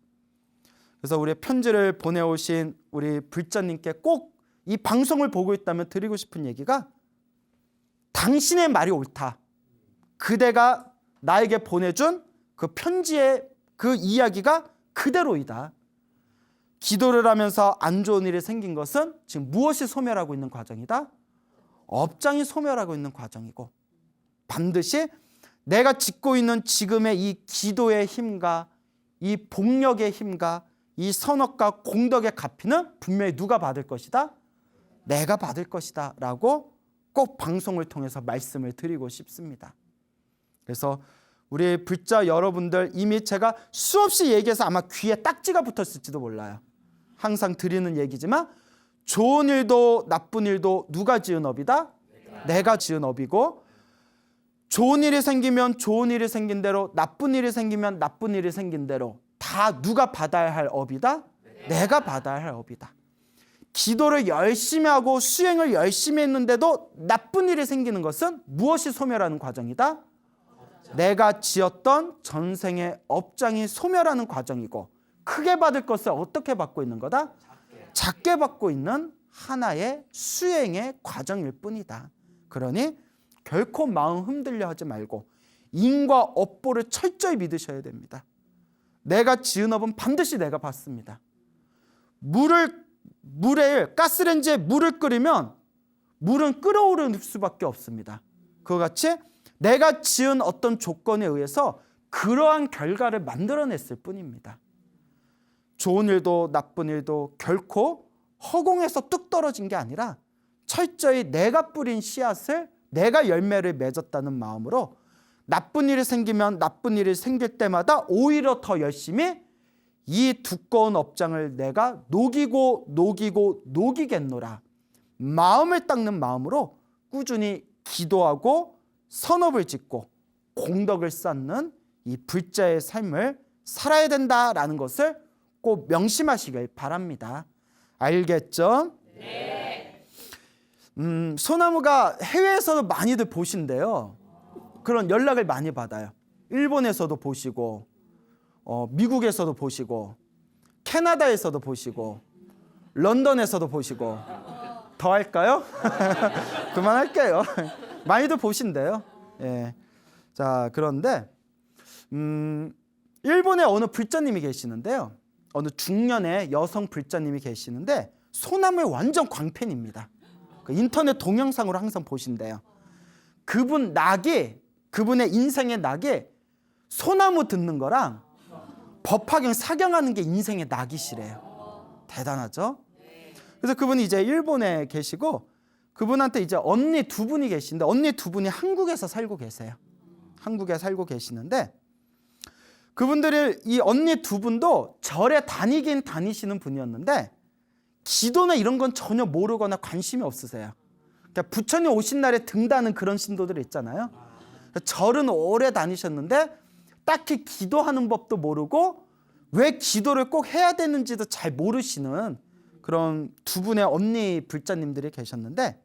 그래서 우리 편지를 보내오신 우리 불자님께 꼭 이 방송을 보고 있다면 드리고 싶은 얘기가, 당신의 말이 옳다. 그대가 나에게 보내준 그 편지의 그 이야기가 그대로이다. 기도를 하면서 안 좋은 일이 생긴 것은 지금 무엇이 소멸하고 있는 과정이다? 업장이 소멸하고 있는 과정이고, 반드시 내가 짓고 있는 지금의 이 기도의 힘과 이 복력의 힘과 이 선업과 공덕의 갚이는 분명히 누가 받을 것이다? 내가 받을 것이다 라고 꼭 방송을 통해서 말씀을 드리고 싶습니다. 그래서 우리 불자 여러분들, 이미 제가 수없이 얘기해서 아마 귀에 딱지가 붙었을지도 몰라요. 항상 드리는 얘기지만 좋은 일도 나쁜 일도 누가 지은 업이다? 내가 지은 업이고, 좋은 일이 생기면 좋은 일이 생긴 대로, 나쁜 일이 생기면 나쁜 일이 생긴 대로 다 누가 받아야 할 업이다? 내가 받아야 할 업이다. 기도를 열심히 하고 수행을 열심히 했는데도 나쁜 일이 생기는 것은 무엇이 소멸하는 과정이다? 내가 지었던 전생의 업장이 소멸하는 과정이고, 크게 받을 것을 어떻게 받고 있는 거다? 작게 받고 있는 하나의 수행의 과정일 뿐이다. 그러니 결코 마음 흔들려 하지 말고 인과 업보를 철저히 믿으셔야 됩니다. 내가 지은 업은 반드시 내가 받습니다. 가스레인지에 물을 끓이면 물은 끓어오를 수밖에 없습니다. 그와 같이 내가 지은 어떤 조건에 의해서 그러한 결과를 만들어냈을 뿐입니다. 좋은 일도 나쁜 일도 결코 허공에서 뚝 떨어진 게 아니라 철저히 내가 뿌린 씨앗을, 내가 열매를 맺었다는 마음으로 나쁜 일이 생기면 나쁜 일이 생길 때마다 오히려 더 열심히 이 두꺼운 업장을 내가 녹이겠노라. 마음을 닦는 마음으로 꾸준히 기도하고 선업을 짓고 공덕을 쌓는 이 불자의 삶을 살아야 된다라는 것을 꼭 명심하시길 바랍니다. 알겠죠? 네. 소나무가 해외에서도 많이들 보신대요. 그런 연락을 많이 받아요. 일본에서도 보시고, 미국에서도 보시고, 캐나다에서도 보시고, 런던에서도 보시고. 더 할까요? 그만할게요. 많이들 보신대요. 예. 자, 그런데 일본에 어느 불자님이 계시는데요. 어느 중년의 여성 불자님이 계시는데 소나무의 완전 광팬입니다. 인터넷 동영상으로 항상 보신대요. 그분의 인생의 낙이 소나무 듣는 거랑 법화경 사경하는 게 인생의 낙이시래요. 대단하죠? 그래서 그분이 이제 일본에 계시고 그분한테 이제 언니 두 분이 계신데 언니 두 분이 한국에서 살고 계세요. 한국에 살고 계시는데 그분들이 이 언니 두 분도 절에 다니긴 다니시는 분이었는데 기도나 이런 건 전혀 모르거나 관심이 없으세요. 그러니까 부처님 오신 날에 등다는 그런 신도들 있잖아요. 절은 오래 다니셨는데 딱히 기도하는 법도 모르고 왜 기도를 꼭 해야 되는지도 잘 모르시는 그런 두 분의 언니 불자님들이 계셨는데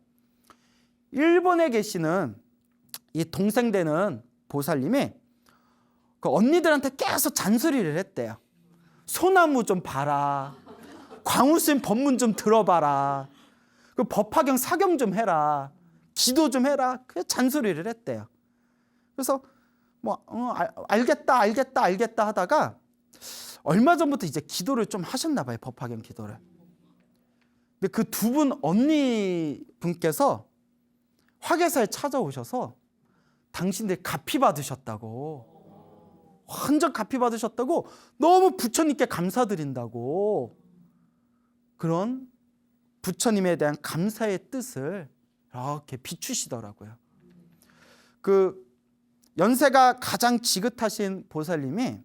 일본에 계시는 이 동생 되는 보살님이 그 언니들한테 계속 잔소리를 했대요. 소나무 좀 봐라. 광우스님 법문 좀 들어봐라. 그 법화경 사경 좀 해라. 기도 좀 해라. 그 잔소리를 했대요. 그래서 뭐 알겠다 하다가 얼마 전부터 이제 기도를 좀 하셨나 봐요. 법화경 기도를. 근데 그 두 분 언니 분께서 화계사에 찾아오셔서 당신들 가피 받으셨다고, 완전 가피 받으셨다고, 너무 부처님께 감사드린다고, 그런 부처님에 대한 감사의 뜻을 이렇게 비추시더라고요. 그 연세가 가장 지긋하신 보살님이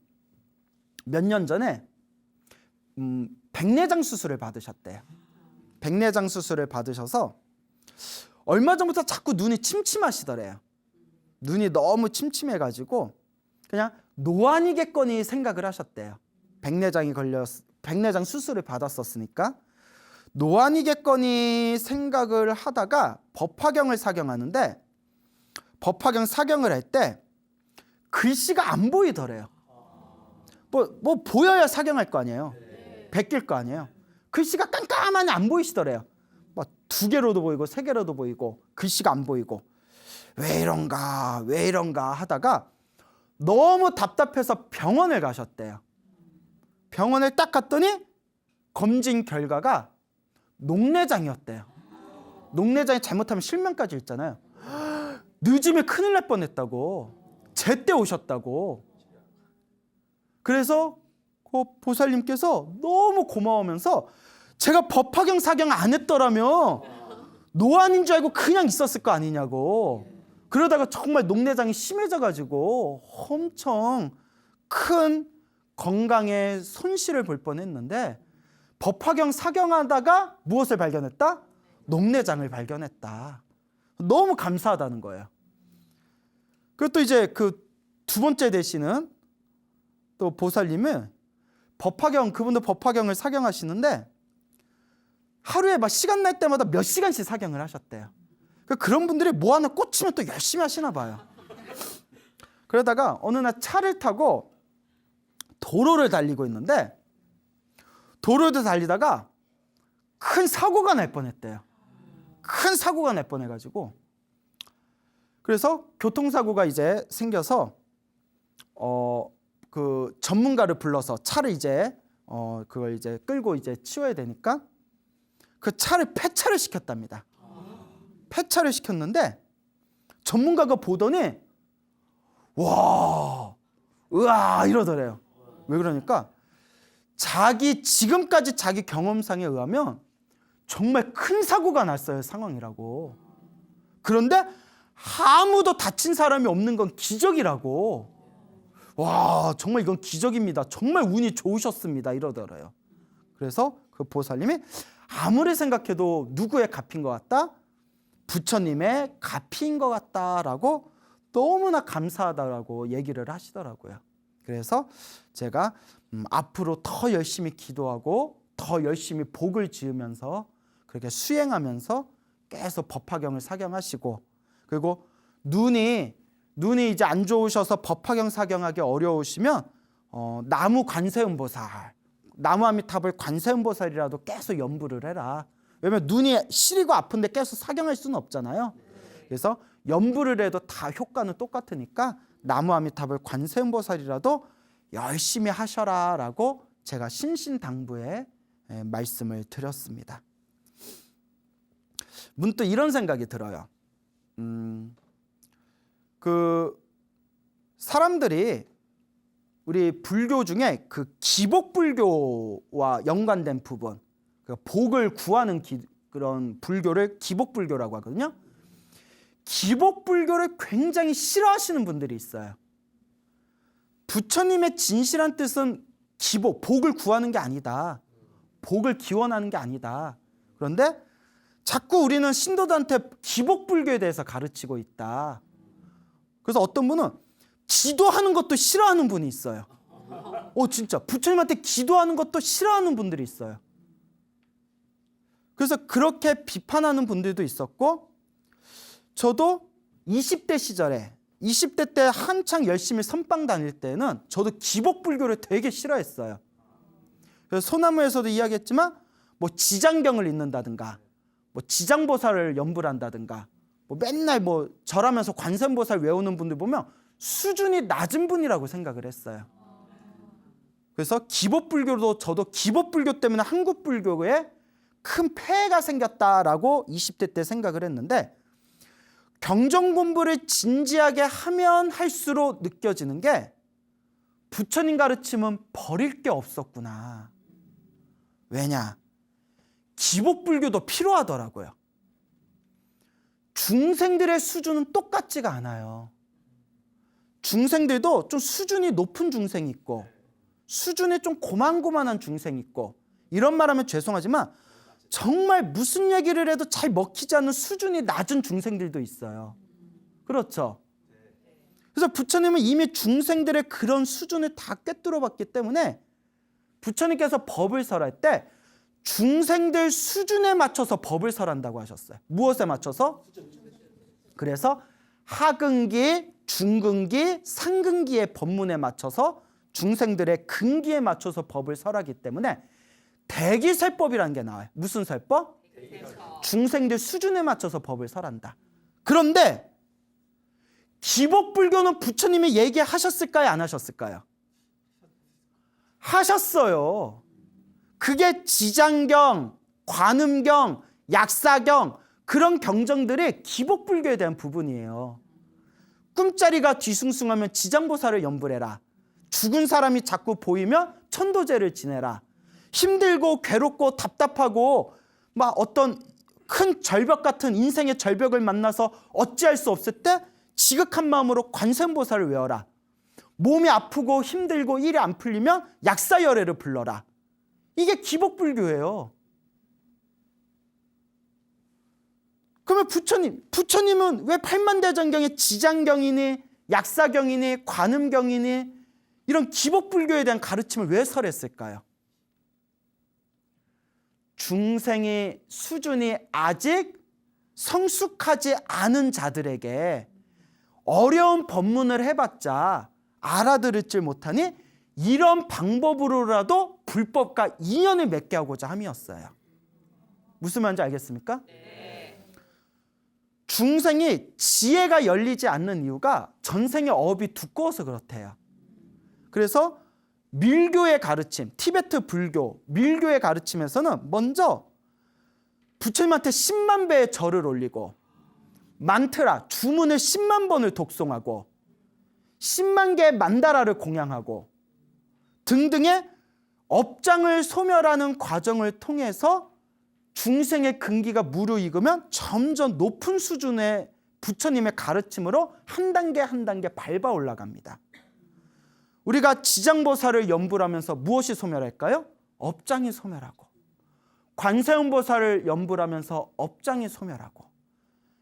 몇 년 전에 백내장 수술을 받으셨대요. 백내장 수술을 받으셔서 얼마 전부터 자꾸 눈이 침침하시더래요. 눈이 너무 침침해가지고 그냥 노안이겠거니 생각을 하셨대요. 백내장 수술을 받았었으니까 노안이겠거니 생각을 하다가 법화경을 사경하는데 법화경 사경을 할 때 글씨가 안 보이더래요. 뭐 보여야 사경할 거 아니에요. 베낄 거 아니에요. 글씨가 깜깜하니 안 보이시더래요. 막 2개로도 보이고 3개로도 보이고 글씨가 안 보이고 왜 이런가 하다가 너무 답답해서 병원을 가셨대요. 병원을 딱 갔더니 검진 결과가 녹내장이었대요. 녹내장이 잘못하면 실명까지 있잖아요. 늦으면 큰일 날 뻔했다고, 제때 오셨다고. 그래서 그 보살님께서 너무 고마우면서 제가 법화경 사경 안 했더라면 노안인 줄 알고 그냥 있었을 거 아니냐고. 그러다가 정말 녹내장이 심해져가지고 엄청 큰 건강에 손실을 볼 뻔했는데 법화경 사경하다가 무엇을 발견했다? 녹내장을 발견했다. 너무 감사하다는 거예요. 그리고 또 이제 그 두 번째 되시는 또 보살님은 그분도 법화경을 사경하시는데 하루에 막 시간 날 때마다 몇 시간씩 사경을 하셨대요. 그런 분들이 뭐 하나 꽂히면 또 열심히 하시나 봐요. 그러다가 어느 날 차를 타고 도로를 달리고 있는데 도로를 달리다가 큰 사고가 날 뻔했대요. 큰 사고가 날 뻔해가지고 그래서 교통사고가 이제 생겨서 그 전문가를 불러서 차를 이제 그걸 이제 끌고 이제 치워야 되니까 그 차를 폐차를 시켰답니다. 폐차를 시켰는데 전문가가 보더니 으아 이러더래요. 왜 그러니까 지금까지 자기 경험상에 의하면 정말 큰 사고가 났어요, 상황이라고. 그런데 아무도 다친 사람이 없는 건 기적이라고. 와, 정말 이건 기적입니다. 정말 운이 좋으셨습니다. 이러더래요. 그래서 그 보살님이 아무리 생각해도 누구의 가피인 것 같다? 부처님의 가피인 것 같다라고 너무나 감사하다라고 얘기를 하시더라고요. 그래서 제가 앞으로 더 열심히 기도하고 더 열심히 복을 지으면서 그렇게 수행하면서 계속 법화경을 사경하시고, 그리고 눈이 이제 안 좋으셔서 법화경 사경하기 어려우시면 나무 관세음보살, 나무 아미타불 관세음보살이라도 계속 연부를 해라. 왜냐면 눈이 시리고 아픈데 계속 사경할 수는 없잖아요. 그래서 연부를 해도 다 효과는 똑같으니까 나무 아미타불 관세음보살이라도 열심히 하셔라라고 제가 신신당부에 말씀을 드렸습니다. 문득 이런 생각이 들어요. 그 사람들이 우리 불교 중에 그 기복불교와 연관된 부분, 그 복을 구하는 그런 불교를 기복불교라고 하거든요. 기복불교를 굉장히 싫어하시는 분들이 있어요. 부처님의 진실한 뜻은 기복, 복을 구하는 게 아니다. 복을 기원하는 게 아니다. 그런데 자꾸 우리는 신도들한테 기복불교에 대해서 가르치고 있다. 그래서 어떤 분은 기도하는 것도 싫어하는 분이 있어요. 진짜 부처님한테 기도하는 것도 싫어하는 분들이 있어요. 그래서 그렇게 비판하는 분들도 있었고, 저도 20대 시절에 20대 때 한창 열심히 선방 다닐 때는 저도 기복불교를 되게 싫어했어요. 그래서 소나무에서도 이야기했지만 뭐 지장경을 읽는다든가 뭐 지장보살을 연불 한다든가 뭐 맨날 뭐 절하면서 관세음보살 외우는 분들 보면 수준이 낮은 분이라고 생각을 했어요. 그래서 기복불교도 저도 기복불교 때문에 한국불교에 큰 폐해가 생겼다라고 20대 때 생각을 했는데, 경전 공부를 진지하게 하면 할수록 느껴지는 게 부처님 가르침은 버릴 게 없었구나. 왜냐? 기복불교도 필요하더라고요. 중생들의 수준은 똑같지가 않아요. 중생들도 좀 수준이 높은 중생이 있고 수준이 좀 고만고만한 중생이 있고, 이런 말하면 죄송하지만 정말 무슨 얘기를 해도 잘 먹히지 않는 수준이 낮은 중생들도 있어요. 그렇죠? 그래서 부처님은 이미 중생들의 그런 수준을 다 꿰뚫어 봤기 때문에 부처님께서 법을 설할 때 중생들 수준에 맞춰서 법을 설한다고 하셨어요. 무엇에 맞춰서? 그래서 하근기, 중근기, 상근기의 법문에 맞춰서 중생들의 근기에 맞춰서 법을 설하기 때문에 대기설법이라는 게 나와요. 무슨 설법? 중생들 수준에 맞춰서 법을 설한다. 그런데 기복불교는 부처님이 얘기하셨을까요? 안 하셨을까요? 하셨어요. 그게 지장경, 관음경, 약사경, 그런 경전들이 기복불교에 대한 부분이에요. 꿈자리가 뒤숭숭하면 지장보살을 연불해라. 죽은 사람이 자꾸 보이면 천도제를 지내라. 힘들고 괴롭고 답답하고 막 어떤 큰 절벽 같은 인생의 절벽을 만나서 어찌할 수 없을 때 지극한 마음으로 관세음보살을 외워라. 몸이 아프고 힘들고 일이 안 풀리면 약사열애를 불러라. 이게 기복불교예요. 그러면 부처님은 왜 팔만대전경에 지장경이니 약사경이니 관음경이니 이런 기복불교에 대한 가르침을 왜 설했을까요? 중생의 수준이 아직 성숙하지 않은 자들에게 어려운 법문을 해봤자 알아들을 줄 못하니 이런 방법으로라도 불법과 인연을 맺게 하고자 함이었어요. 무슨 말인지 알겠습니까? 중생이 지혜가 열리지 않는 이유가 전생의 업이 두꺼워서 그렇대요. 그래서 밀교의 가르침, 티베트 불교, 밀교의 가르침에서는 먼저 부처님한테 10만 배의 절을 올리고 만트라, 주문을 10만 번을 독송하고 10만 개의 만다라를 공양하고 등등의 업장을 소멸하는 과정을 통해서 중생의 근기가 무르익으면 점점 높은 수준의 부처님의 가르침으로 한 단계 한 단계 밟아 올라갑니다. 우리가 지장보살을 연불하면서 무엇이 소멸할까요? 업장이 소멸하고, 관세음보살을 연불하면서 업장이 소멸하고,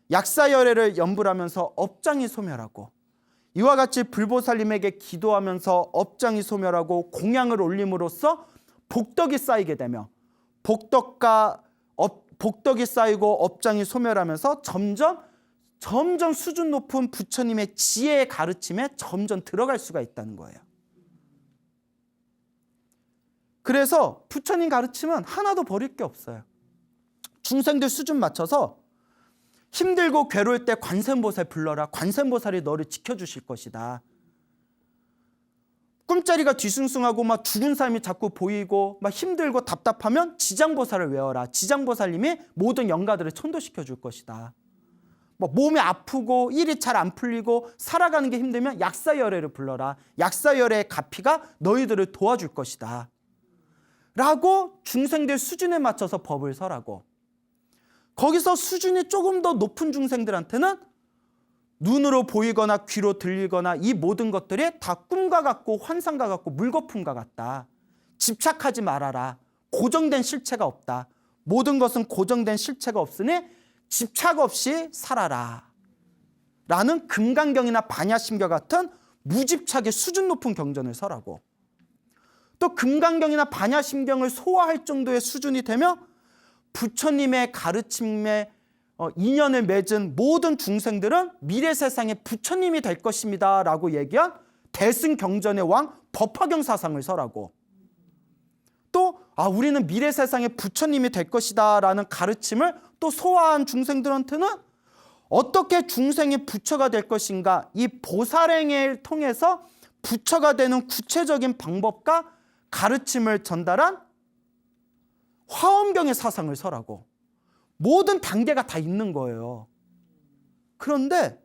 약사열애를 연불하면서 업장이 소멸하고, 이와 같이 불보살님에게 기도하면서 업장이 소멸하고 공양을 올림으로써 복덕이 쌓이게 되며 복덕이 쌓이고 업장이 소멸하면서 점점 수준 높은 부처님의 지혜의 가르침에 점점 들어갈 수가 있다는 거예요. 그래서 부처님 가르침은 하나도 버릴 게 없어요. 중생들 수준 맞춰서 힘들고 괴로울 때 관세음보살 불러라. 관세음보살이 너를 지켜주실 것이다. 꿈자리가 뒤숭숭하고 막 죽은 사람이 자꾸 보이고 막 힘들고 답답하면 지장보살을 외워라. 지장보살님이 모든 영가들을 천도시켜 줄 것이다. 뭐 몸이 아프고 일이 잘 안 풀리고 살아가는 게 힘들면 약사여례를 불러라. 약사여례의 가피가 너희들을 도와줄 것이다. 라고 중생들 수준에 맞춰서 법을 설하고, 거기서 수준이 조금 더 높은 중생들한테는 눈으로 보이거나 귀로 들리거나 이 모든 것들이 다 꿈과 같고 환상과 같고 물거품과 같다. 집착하지 말아라. 고정된 실체가 없다. 모든 것은 고정된 실체가 없으니 집착 없이 살아라. 라는 금강경이나 반야심경 같은 무집착의 수준 높은 경전을 설하고, 또 금강경이나 반야심경을 소화할 정도의 수준이 되면 부처님의 가르침에 인연을 맺은 모든 중생들은 미래 세상에 부처님이 될 것입니다 라고 얘기한 대승경전의 왕 법화경 사상을 설하고, 또 우리는 미래 세상에 부처님이 될 것이다 라는 가르침을 또 소화한 중생들한테는 어떻게 중생이 부처가 될 것인가, 이 보살행을 통해서 부처가 되는 구체적인 방법과 가르침을 전달한 화엄경의 사상을 설하고, 모든 단계가 다 있는 거예요. 그런데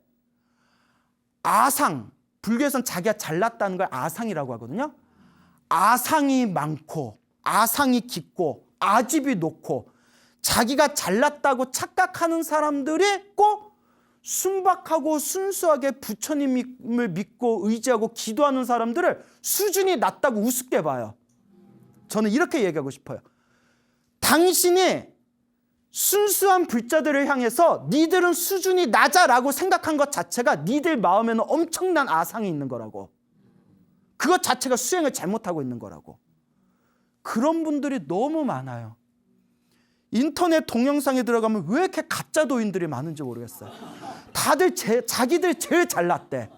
아상, 불교에서는 자기가 잘났다는 걸 아상이라고 하거든요. 아상이 많고 아상이 깊고 아집이 높고 자기가 잘났다고 착각하는 사람들이 꼭 순박하고 순수하게 부처님을 믿고 의지하고 기도하는 사람들을 수준이 낮다고 우습게 봐요. 저는 이렇게 얘기하고 싶어요. 당신이 순수한 불자들을 향해서 니들은 수준이 낮아라고 생각한 것 자체가 니들 마음에는 엄청난 아상이 있는 거라고. 그것 자체가 수행을 잘못하고 있는 거라고. 그런 분들이 너무 많아요. 인터넷 동영상에 들어가면 왜 이렇게 가짜 도인들이 많은지 모르겠어요. 다들 자기들 제일 잘났대.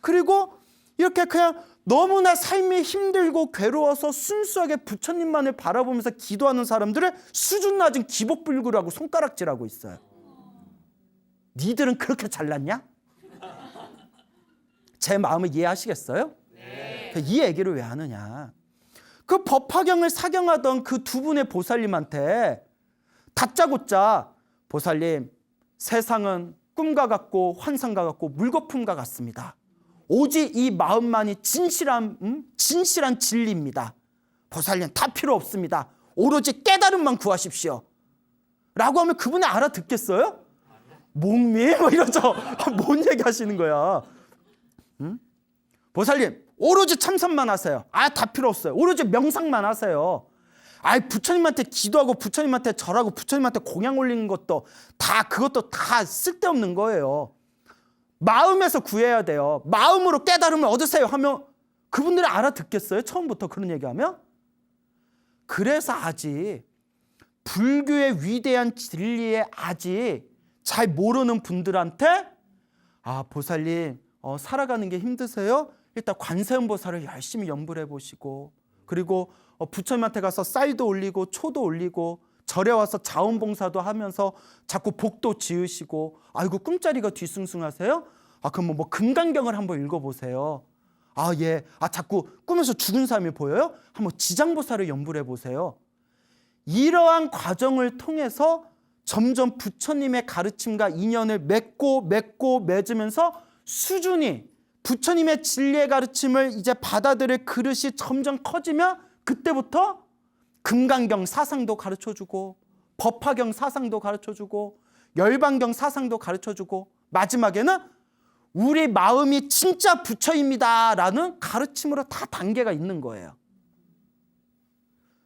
그리고 이렇게 그냥 너무나 삶이 힘들고 괴로워서 순수하게 부처님만을 바라보면서 기도하는 사람들을 수준 낮은 기복불구라고 손가락질하고 있어요. 니들은 그렇게 잘났냐? 제 마음을 이해하시겠어요? 네. 이 얘기를 왜 하느냐? 그 법화경을 사경하던 그 두 분의 보살님한테 다짜고짜 보살님, 세상은 꿈과 같고 환상과 같고 물거품과 같습니다. 오직 이 마음만이 진실한 진리입니다. 보살님, 다 필요 없습니다. 오로지 깨달음만 구하십시오. 라고 하면 그분이 알아듣겠어요? 목미? 뭐 이러죠. 뭔 얘기 하시는 거야? 보살님, 오로지 참선만 하세요. 다 필요 없어요. 오로지 명상만 하세요. 부처님한테 기도하고 부처님한테 절하고 부처님한테 공양 올리는 것도 그것도 다 쓸데없는 거예요. 마음에서 구해야 돼요. 마음으로 깨달음을 얻으세요 하면 그분들이 알아듣겠어요? 처음부터 그런 얘기하면? 그래서 아직 불교의 위대한 진리에 아직 잘 모르는 분들한테 보살님 살아가는 게 힘드세요? 일단 관세음보살을 열심히 연불해 보시고, 그리고 부처님한테 가서 쌀도 올리고 초도 올리고 절에 와서 자원봉사도 하면서 자꾸 복도 지으시고, 아이고 꿈자리가 뒤숭숭하세요? 그럼 뭐 금강경을 한번 읽어보세요. 예. 자꾸 꿈에서 죽은 사람이 보여요? 한번 지장보살을 연불해 보세요. 이러한 과정을 통해서 점점 부처님의 가르침과 인연을 맺으면서 수준이 부처님의 진리의 가르침을 이제 받아들일 그릇이 점점 커지면 그때부터 금강경 사상도 가르쳐주고 법화경 사상도 가르쳐주고 열반경 사상도 가르쳐주고 마지막에는 우리 마음이 진짜 부처입니다 라는 가르침으로 다 단계가 있는 거예요.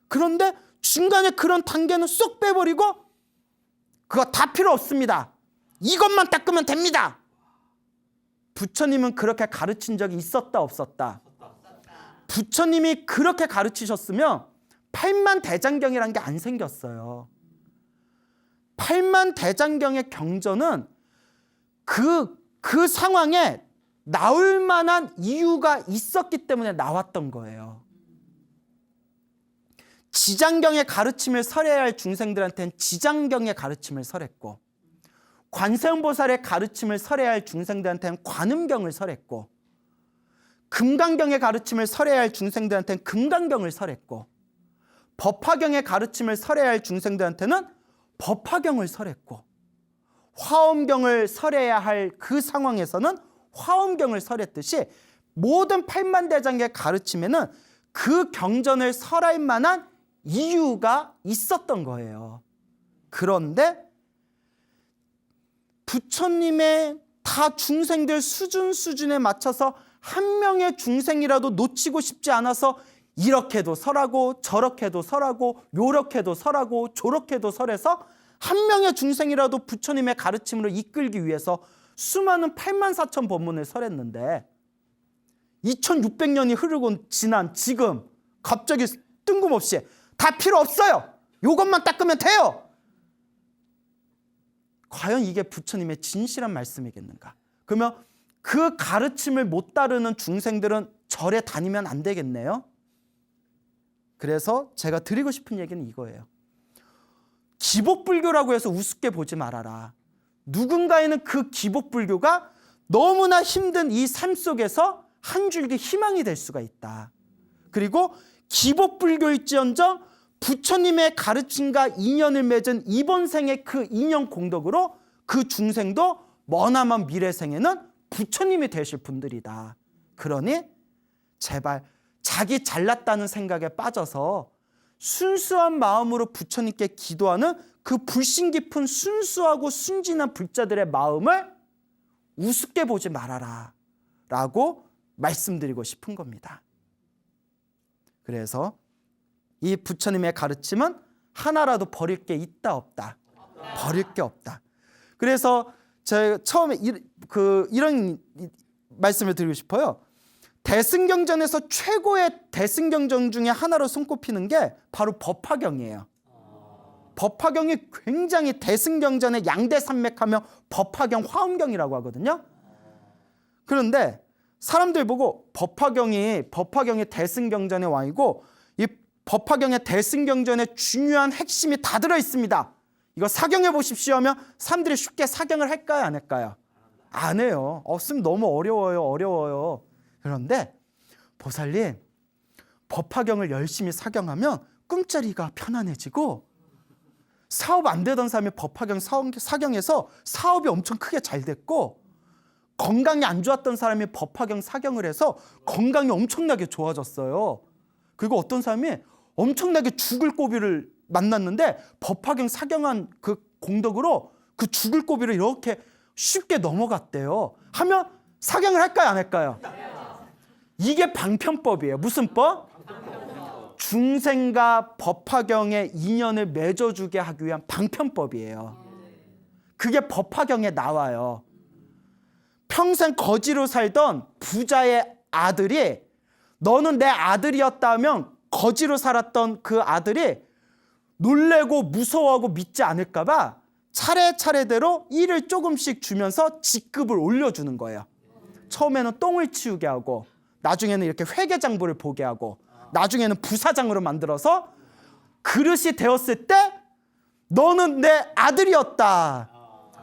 그런데 중간에 그런 단계는 쏙 빼버리고 그거 다 필요 없습니다. 이것만 닦으면 됩니다. 부처님은 그렇게 가르친 적이 있었다 없었다? 부처님이 그렇게 가르치셨으면 팔만대장경이라는 게 안 생겼어요. 팔만대장경의 경전은 그 상황에 나올 만한 이유가 있었기 때문에 나왔던 거예요. 지장경의 가르침을 설해야 할 중생들한테는 지장경의 가르침을 설했고, 관세음보살의 가르침을 설해야 할 중생들한테는 관음경을 설했고, 금강경의 가르침을 설해야 할 중생들한테는 금강경을 설했고, 법화경의 가르침을 설해야 할 중생들한테는 법화경을 설했고, 화엄경을 설해야 할 그 상황에서는 화엄경을 설했듯이 모든 팔만대장의 가르침에는 그 경전을 설할 만한 이유가 있었던 거예요. 그런데 부처님의 다 중생들 수준에 맞춰서 한 명의 중생이라도 놓치고 싶지 않아서 이렇게도 설하고 저렇게도 설하고 요렇게도 설하고 저렇게도 설해서 한 명의 중생이라도 부처님의 가르침으로 이끌기 위해서 수많은 84,000 법문을 설했는데 2600년이 흐르고 지난 지금 갑자기 뜬금없이 다 필요 없어요. 이것만 닦으면 돼요. 과연 이게 부처님의 진실한 말씀이겠는가? 그러면 그 가르침을 못 따르는 중생들은 절에 다니면 안 되겠네요. 그래서 제가 드리고 싶은 얘기는 이거예요. 기복불교라고 해서 우습게 보지 말아라. 누군가에는 그 기복불교가 너무나 힘든 이 삶 속에서 한 줄기 희망이 될 수가 있다. 그리고 기복불교일지언정 부처님의 가르침과 인연을 맺은 이번 생의 그 인연 공덕으로 그 중생도 머나먼 미래 생에는 부처님이 되실 분들이다. 그러니 제발 자기 잘났다는 생각에 빠져서 순수한 마음으로 부처님께 기도하는 그 불신 깊은 순수하고 순진한 불자들의 마음을 우습게 보지 말아라 라고 말씀드리고 싶은 겁니다. 그래서 이 부처님의 가르침은 하나라도 버릴 게 있다 없다? 버릴 게 없다. 그래서 제가 처음에 이런 말씀을 드리고 싶어요. 대승경전에서 최고의 대승경전 중에 하나로 손꼽히는 게 바로 법화경이에요. 법화경이 굉장히 대승경전의 양대 산맥하며 법화경 화엄경이라고 하거든요. 그런데 사람들 보고 법화경이 대승경전의 왕이고 이 법화경의 대승경전의 중요한 핵심이 다 들어있습니다. 이거 사경해 보십시오 하면 사람들이 쉽게 사경을 할까요 안 할까요? 안 해요. 없으면 너무 어려워요. 그런데 보살님, 법화경을 열심히 사경하면 꿈자리가 편안해지고 사업 안 되던 사람이 법화경 사경해서 사업이 엄청 크게 잘 됐고 건강이 안 좋았던 사람이 법화경 사경을 해서 건강이 엄청나게 좋아졌어요. 그리고 어떤 사람이 엄청나게 죽을 고비를 만났는데 법화경 사경한 그 공덕으로 그 죽을 고비를 이렇게 쉽게 넘어갔대요. 하면 사경을 할까요 안 할까요? 이게 방편법이에요. 무슨 법? 중생과 법화경의 인연을 맺어주게 하기 위한 방편법이에요. 그게 법화경에 나와요. 평생 거지로 살던 부자의 아들이 너는 내 아들이었다면 거지로 살았던 그 아들이 놀래고 무서워하고 믿지 않을까 봐 차례차례대로 일을 조금씩 주면서 직급을 올려주는 거예요. 처음에는 똥을 치우게 하고 나중에는 이렇게 회계장부를 보게 하고 나중에는 부사장으로 만들어서 그릇이 되었을 때 너는 내 아들이었다.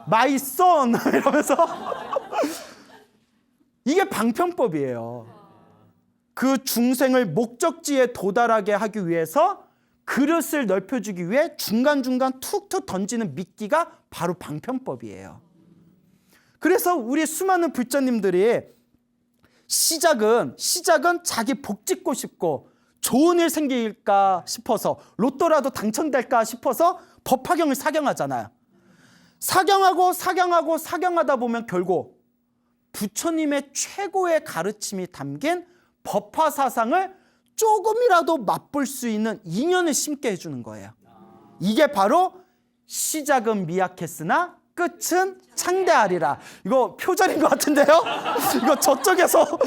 My son 이러면서 이게 방편법이에요. 그 중생을 목적지에 도달하게 하기 위해서 그릇을 넓혀주기 위해 중간중간 툭툭 던지는 미끼가 바로 방편법이에요. 그래서 우리 수많은 불자님들이 시작은 자기 복 짓고 싶고 좋은 일 생길까 싶어서 로또라도 당첨될까 싶어서 법화경을 사경하잖아요. 사경하다 보면 결국 부처님의 최고의 가르침이 담긴 법화사상을 조금이라도 맛볼 수 있는 인연을 심게 해주는 거예요. 이게 바로 시작은 미약했으나 끝은 창대하리라. 이거 표절인 것 같은데요? 이거 저쪽에서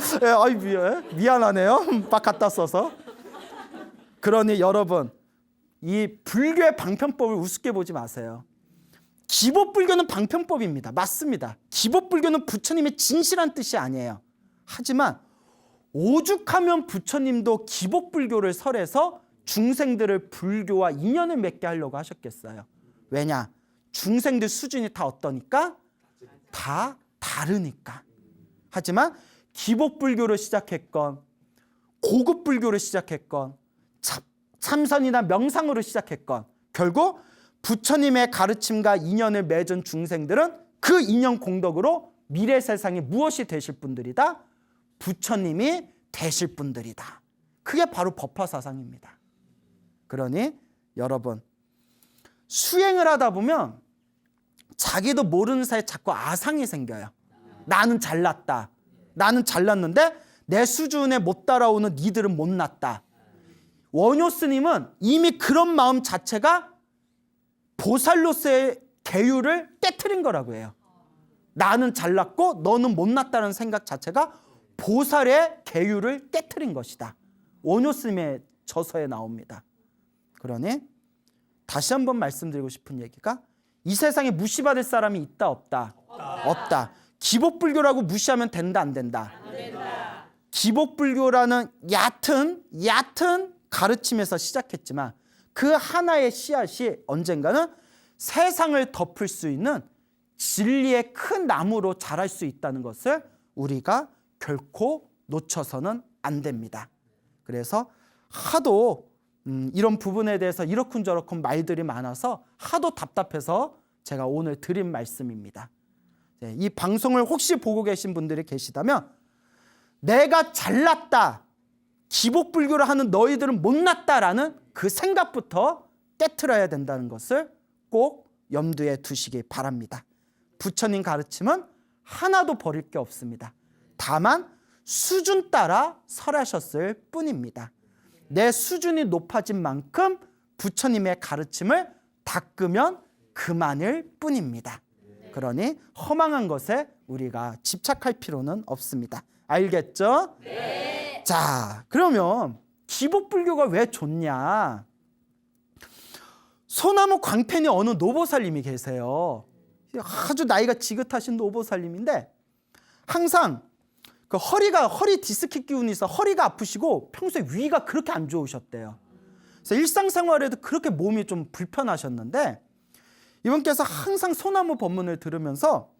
미안하네요. 막 갖다 써서. 그러니 여러분, 이 불교의 방편법을 우습게 보지 마세요. 기복불교는 방편법입니다. 맞습니다. 기복불교는 부처님의 진실한 뜻이 아니에요. 하지만 오죽하면 부처님도 기복불교를 설해서 중생들을 불교와 인연을 맺게 하려고 하셨겠어요. 왜냐? 중생들 수준이 다 어떠니까? 다 다르니까. 하지만 기복불교를 시작했건 고급불교를 시작했건 참선이나 명상으로 시작했건 결국 부처님의 가르침과 인연을 맺은 중생들은 그 인연 공덕으로 미래 세상에 무엇이 되실 분들이다? 부처님이 되실 분들이다. 그게 바로 법화사상입니다. 그러니 여러분, 수행을 하다 보면 자기도 모르는 사이에 자꾸 아상이 생겨요. 나는 잘났다. 나는 잘났는데 내 수준에 못 따라오는 니들은 못났다. 원효 스님은 이미 그런 마음 자체가 보살로서의 계율을 깨트린 거라고 해요. 나는 잘났고 너는 못났다는 생각 자체가 보살의 계율을 깨트린 것이다. 원효 스님의 저서에 나옵니다. 그러니 다시 한번 말씀드리고 싶은 얘기가, 이 세상에 무시받을 사람이 있다 없다? 없다. 기복불교라고 무시하면 된다 안 된다? 안 된다. 기복불교라는 얕은 가르침에서 시작했지만 그 하나의 씨앗이 언젠가는 세상을 덮을 수 있는 진리의 큰 나무로 자랄 수 있다는 것을 우리가 결코 놓쳐서는 안 됩니다. 그래서 하도 이런 부분에 대해서 이러쿵저러쿵 말들이 많아서 하도 답답해서 제가 오늘 드린 말씀입니다. 이 방송을 혹시 보고 계신 분들이 계시다면, 내가 잘났다, 기복불교를 하는 너희들은 못났다라는 그 생각부터 깨트려야 된다는 것을 꼭 염두에 두시기 바랍니다. 부처님 가르침은 하나도 버릴 게 없습니다. 다만 수준 따라 설하셨을 뿐입니다. 내 수준이 높아진 만큼 부처님의 가르침을 닦으면 그만일 뿐입니다. 그러니 허망한 것에 우리가 집착할 필요는 없습니다. 알겠죠? 네. 자, 그러면 기복불교가 왜 좋냐? 소나무 광팬이 어느 노보살님이 계세요. 아주 나이가 지긋하신 노보살님인데 항상 그 허리 디스크 기운이 있어 허리가 아프시고 평소에 위가 그렇게 안 좋으셨대요. 그래서 일상생활에도 그렇게 몸이 좀 불편하셨는데, 이분께서 항상 소나무 법문을 들으면서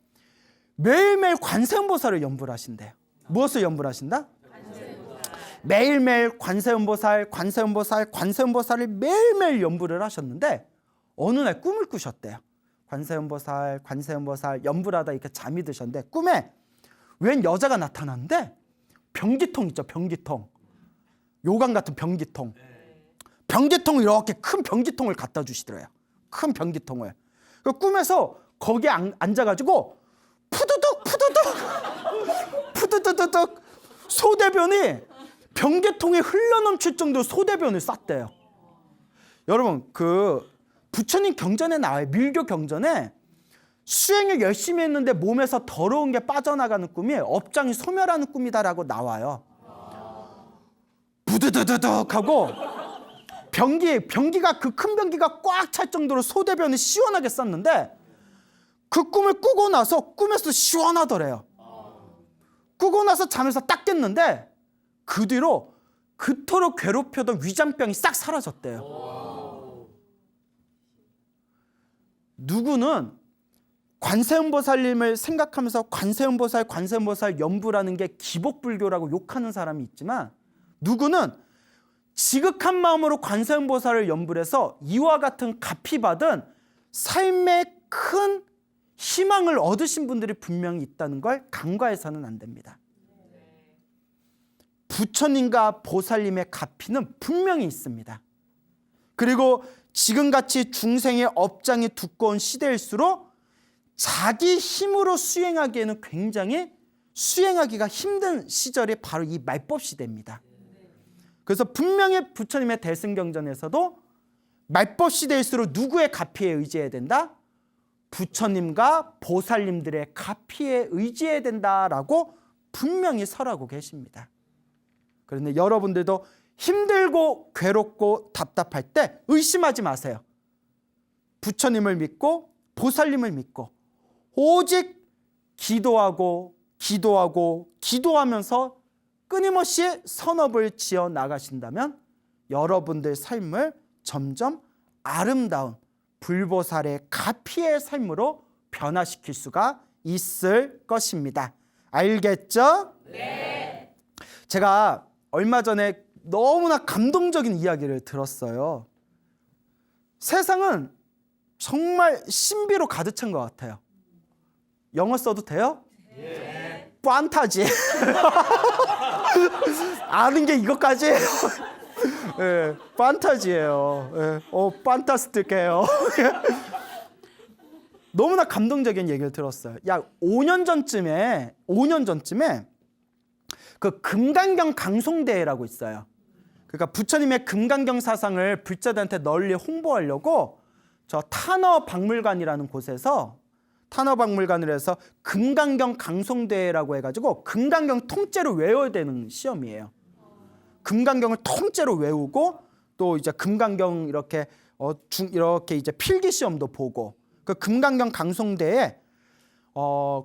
매일매일 관세음보살을 연불 하신대요. 무엇을 연불 하신다? 매일매일 관세음보살을 매일매일 연불을 하셨는데, 어느 날 꿈을 꾸셨대요. 관세음보살 연불하다 이렇게 잠이 드셨는데 꿈에 웬 여자가 나타났는데, 변기통 있죠, 변기통. 요강 같은 변기통을 이렇게 큰 변기통을 갖다 주시더래요. 큰 변기통을. 그 꿈에서 거기에 앉아가지고 푸드득 소대변이 변기통에 흘러넘칠 정도로 소대변을 쌌대요. 여러분, 그 부처님 경전에 나와요. 밀교 경전에 수행을 열심히 했는데 몸에서 더러운 게 빠져나가는 꿈이 업장이 소멸하는 꿈이다라고 나와요. 부드드드득 하고 변기가, 그 큰 변기가 꽉 찰 정도로 소대변을 시원하게 쌌는데, 그 꿈을 꾸고 나서 꿈에서 시원하더래요. 꾸고 나서 잠에서 딱 깼는데 그 뒤로 그토록 괴롭혀던 위장병이 싹 사라졌대요. 누구는 관세음보살님을 생각하면서 관세음보살 연불하는 게 기복불교라고 욕하는 사람이 있지만, 누구는 지극한 마음으로 관세음보살을 연불해서 이와 같은 값이 받은 삶의 큰 희망을 얻으신 분들이 분명히 있다는 걸 간과해서는 안 됩니다. 부처님과 보살님의 가피는 분명히 있습니다. 그리고 지금같이 중생의 업장이 두꺼운 시대일수록 자기 힘으로 수행하기에는 굉장히 수행하기가 힘든 시절이 바로 이 말법 시대입니다. 그래서 분명히 부처님의 대승경전에서도 말법 시대일수록 누구의 가피에 의지해야 된다? 부처님과 보살님들의 가피에 의지해야 된다라고 분명히 설하고 계십니다. 그런데 여러분들도 힘들고 괴롭고 답답할 때 의심하지 마세요. 부처님을 믿고 보살님을 믿고 오직 기도하면서 끊임없이 선업을 지어 나가신다면 여러분들 삶을 점점 아름다운 불보살의 가피의 삶으로 변화시킬 수가 있을 것입니다. 알겠죠? 네. 제가 얼마 전에 너무나 감동적인 이야기를 들었어요. 세상은 정말 신비로 가득 찬 것 같아요. 영어 써도 돼요? 네. 판타지. 아는 게 이것까지예요. 네, 판타지예요. 네, 판타스틱해요. 너무나 감동적인 얘기를 들었어요. 약 5년 전쯤에 그 금강경 강송대회라고 있어요. 그러니까 부처님의 금강경 사상을 불자들한테 널리 홍보하려고 저 탄어박물관이라는 곳에서 탄어박물관을 해서 금강경 강송대회라고 해가지고 금강경 통째로 외워야 되는 시험이에요. 금강경을 통째로 외우고 또 이제 금강경 이렇게 이제 필기 시험도 보고 그 금강경 강송대에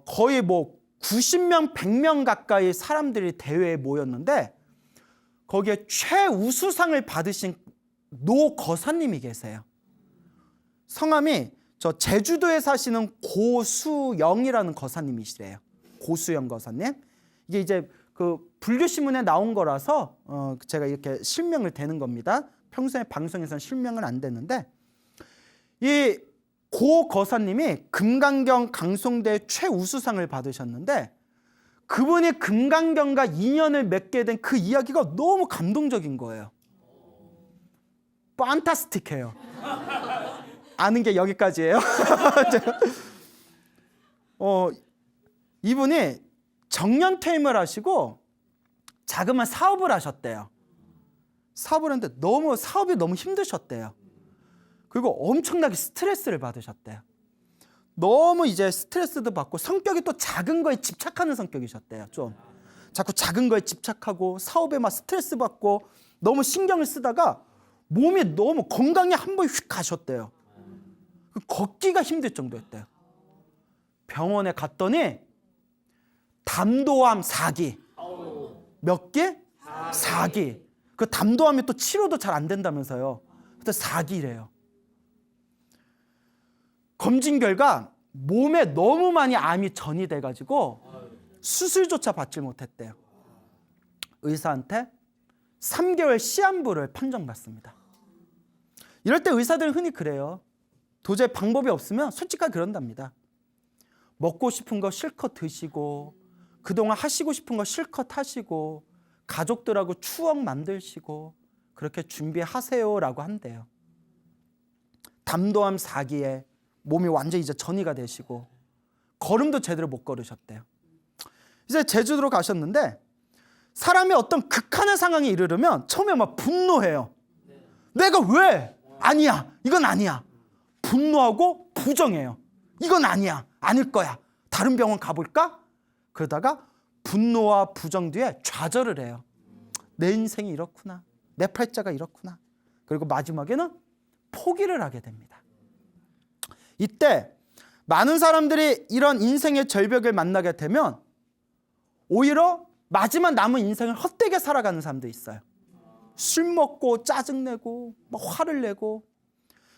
거의 뭐 90명, 100명 가까이 사람들이 대회에 모였는데 거기에 최우수상을 받으신 노 거사님이 계세요. 성함이 저 제주도에 사시는 고수영이라는 거사님이시래요. 고수영 거사님. 이게 이제 그 불교신문에 나온 거라서 제가 이렇게 실명을 대는 겁니다. 평소에 방송에서는 실명은 안 되는데 이 고 거사님이 금강경 강송대 최우수상을 받으셨는데 그분이 금강경과 인연을 맺게 된 그 이야기가 너무 감동적인 거예요. 판타스틱해요. 아는 게 여기까지예요. 이분이 정년퇴임을 하시고 자그마한 사업을 하셨대요. 사업을 했는데 사업이 너무 힘드셨대요. 그리고 엄청나게 스트레스를 받으셨대요. 너무 이제 스트레스도 받고 성격이 또 작은 거에 집착하는 성격이셨대요. 좀 자꾸 작은 거에 집착하고 사업에 막 스트레스 받고 너무 신경을 쓰다가 몸이 너무 건강이 한 번 휙 가셨대요. 걷기가 힘들 정도였대요. 병원에 갔더니 담도암 4기. 몇 기? 4기. 그 담도암이 또 치료도 잘 안 된다면서요. 그때 4기래요. 검진 결과 몸에 너무 많이 암이 전이 돼가지고 수술조차 받지 못했대요. 의사한테 3개월 시한부를 판정받습니다. 이럴 때 의사들은 흔히 그래요. 도저히 방법이 없으면 솔직하게 그런답니다. 먹고 싶은 거 실컷 드시고 그동안 하시고 싶은 거 실컷 하시고 가족들하고 추억 만드시고 그렇게 준비하세요라고 한대요. 담도암 4기에 몸이 완전히 이제 전이가 되시고 걸음도 제대로 못 걸으셨대요. 이제 제주도로 가셨는데 사람이 어떤 극한의 상황에 이르르면 처음에 막 분노해요. 내가 왜? 아니야. 이건 아니야. 분노하고 부정해요. 이건 아니야. 아닐 거야. 다른 병원 가볼까? 그러다가 분노와 부정 뒤에 좌절을 해요. 내 인생이 이렇구나. 내 팔자가 이렇구나. 그리고 마지막에는 포기를 하게 됩니다. 이때 많은 사람들이 이런 인생의 절벽을 만나게 되면 오히려 마지막 남은 인생을 헛되게 살아가는 사람도 있어요. 술 먹고 짜증내고 막 화를 내고.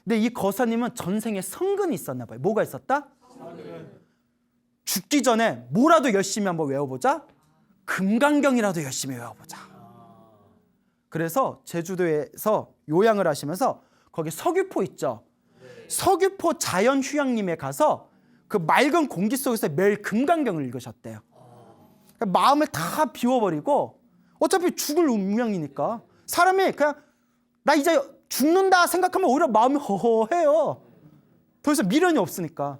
근데 이 거사님은 전생에 성근이 있었나 봐요. 뭐가 있었다? 죽기 전에 뭐라도 열심히 한번 외워보자. 금강경이라도 열심히 외워보자. 그래서 제주도에서 요양을 하시면서 거기 서귀포 있죠. 서귀포 자연휴양림에 가서 그 맑은 공기 속에서 매일 금강경을 읽으셨대요. 그러니까 마음을 다 비워버리고 어차피 죽을 운명이니까 사람이 그냥 나 이제 죽는다 생각하면 오히려 마음이 허허해요. 더 이상 미련이 없으니까.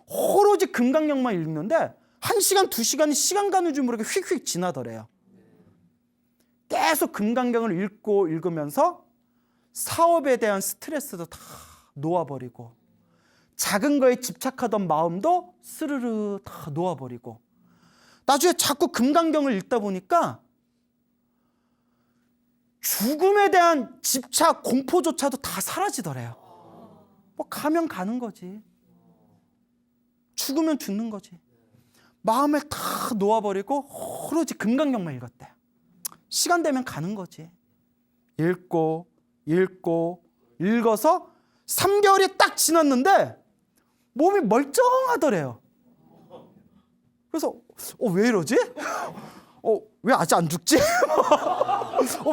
오로지 금강경만 읽는데 1시간, 2시간이 시간 가는 줄 모르게 휙휙 지나더래요. 계속 금강경을 읽으면서 사업에 대한 스트레스도 다 놓아버리고 작은 거에 집착하던 마음도 스르르 다 놓아버리고 나중에 자꾸 금강경을 읽다 보니까 죽음에 대한 집착, 공포조차도 다 사라지더래요. 뭐 가면 가는 거지. 죽으면 죽는 거지. 마음을 다 놓아버리고 오로지 금강경만 읽었대요. 시간 되면 가는 거지. 읽어서 3개월이 딱 지났는데 몸이 멀쩡하더래요. 그래서 왜 이러지? 왜 아직 안 죽지?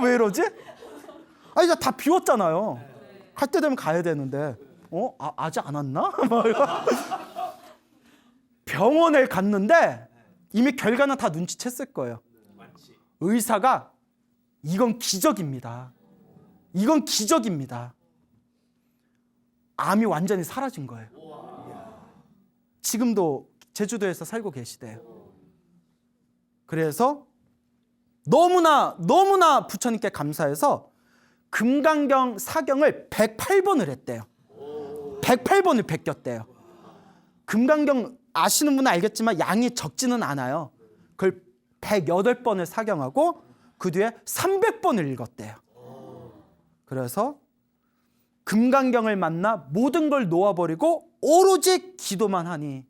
왜 이러지? 이제 다 비웠잖아요. 갈 때 되면 가야 되는데 아직 안 왔나? 병원을 갔는데 이미 결과는 다 눈치챘을 거예요. 의사가 이건 기적입니다. 이건 기적입니다. 암이 완전히 사라진 거예요. 지금도 제주도에서 살고 계시대요. 그래서 너무나 부처님께 감사해서 금강경 사경을 108번을 했대요. 108번을 베꼈대요. 금강경 아시는 분은 알겠지만 양이 적지는 않아요. 그걸 108번을 사경하고 그 뒤에 300번을 읽었대요. 그래서 금강경을 만나 모든 걸 놓아버리고 오로지 기도만 하니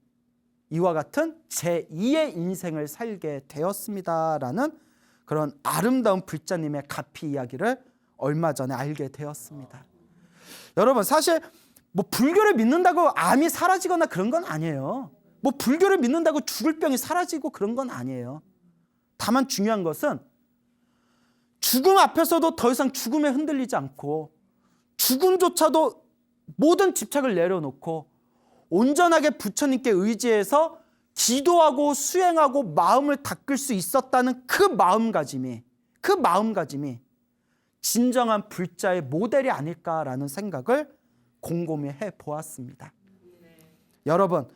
이와 같은 제2의 인생을 살게 되었습니다라는 그런 아름다운 불자님의 가피 이야기를 얼마 전에 알게 되었습니다. 여러분, 사실 뭐 불교를 믿는다고 암이 사라지거나 그런 건 아니에요. 뭐 불교를 믿는다고 죽을 병이 사라지고 그런 건 아니에요. 다만 중요한 것은 죽음 앞에서도 더 이상 죽음에 흔들리지 않고 죽음조차도 모든 집착을 내려놓고 온전하게 부처님께 의지해서 기도하고 수행하고 마음을 닦을 수 있었다는 그 마음가짐이 진정한 불자의 모델이 아닐까라는 생각을 곰곰이 해보았습니다. 여러분,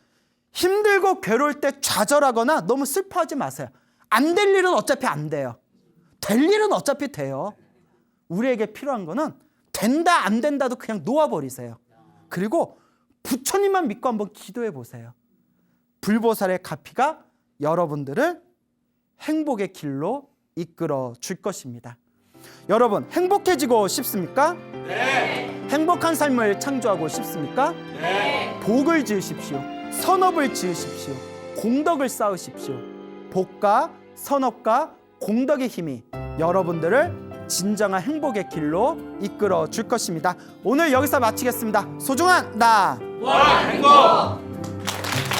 힘들고 괴로울 때 좌절하거나 너무 슬퍼하지 마세요. 안 될 일은 어차피 안 돼요. 될 일은 어차피 돼요. 우리에게 필요한 거는 된다 안 된다도 그냥 놓아버리세요. 그리고 부처님만 믿고 한번 기도해 보세요. 불보살의 가피가 여러분들을 행복의 길로 이끌어 줄 것입니다. 여러분, 행복해지고 싶습니까? 네. 행복한 삶을 창조하고 싶습니까? 네. 복을 지으십시오. 선업을 지으십시오. 공덕을 쌓으십시오. 복과 선업과 공덕의 힘이 여러분들을 진정한 행복의 길로 이끌어 줄 것입니다. 오늘 여기서 마치겠습니다. 소중한 나 행복!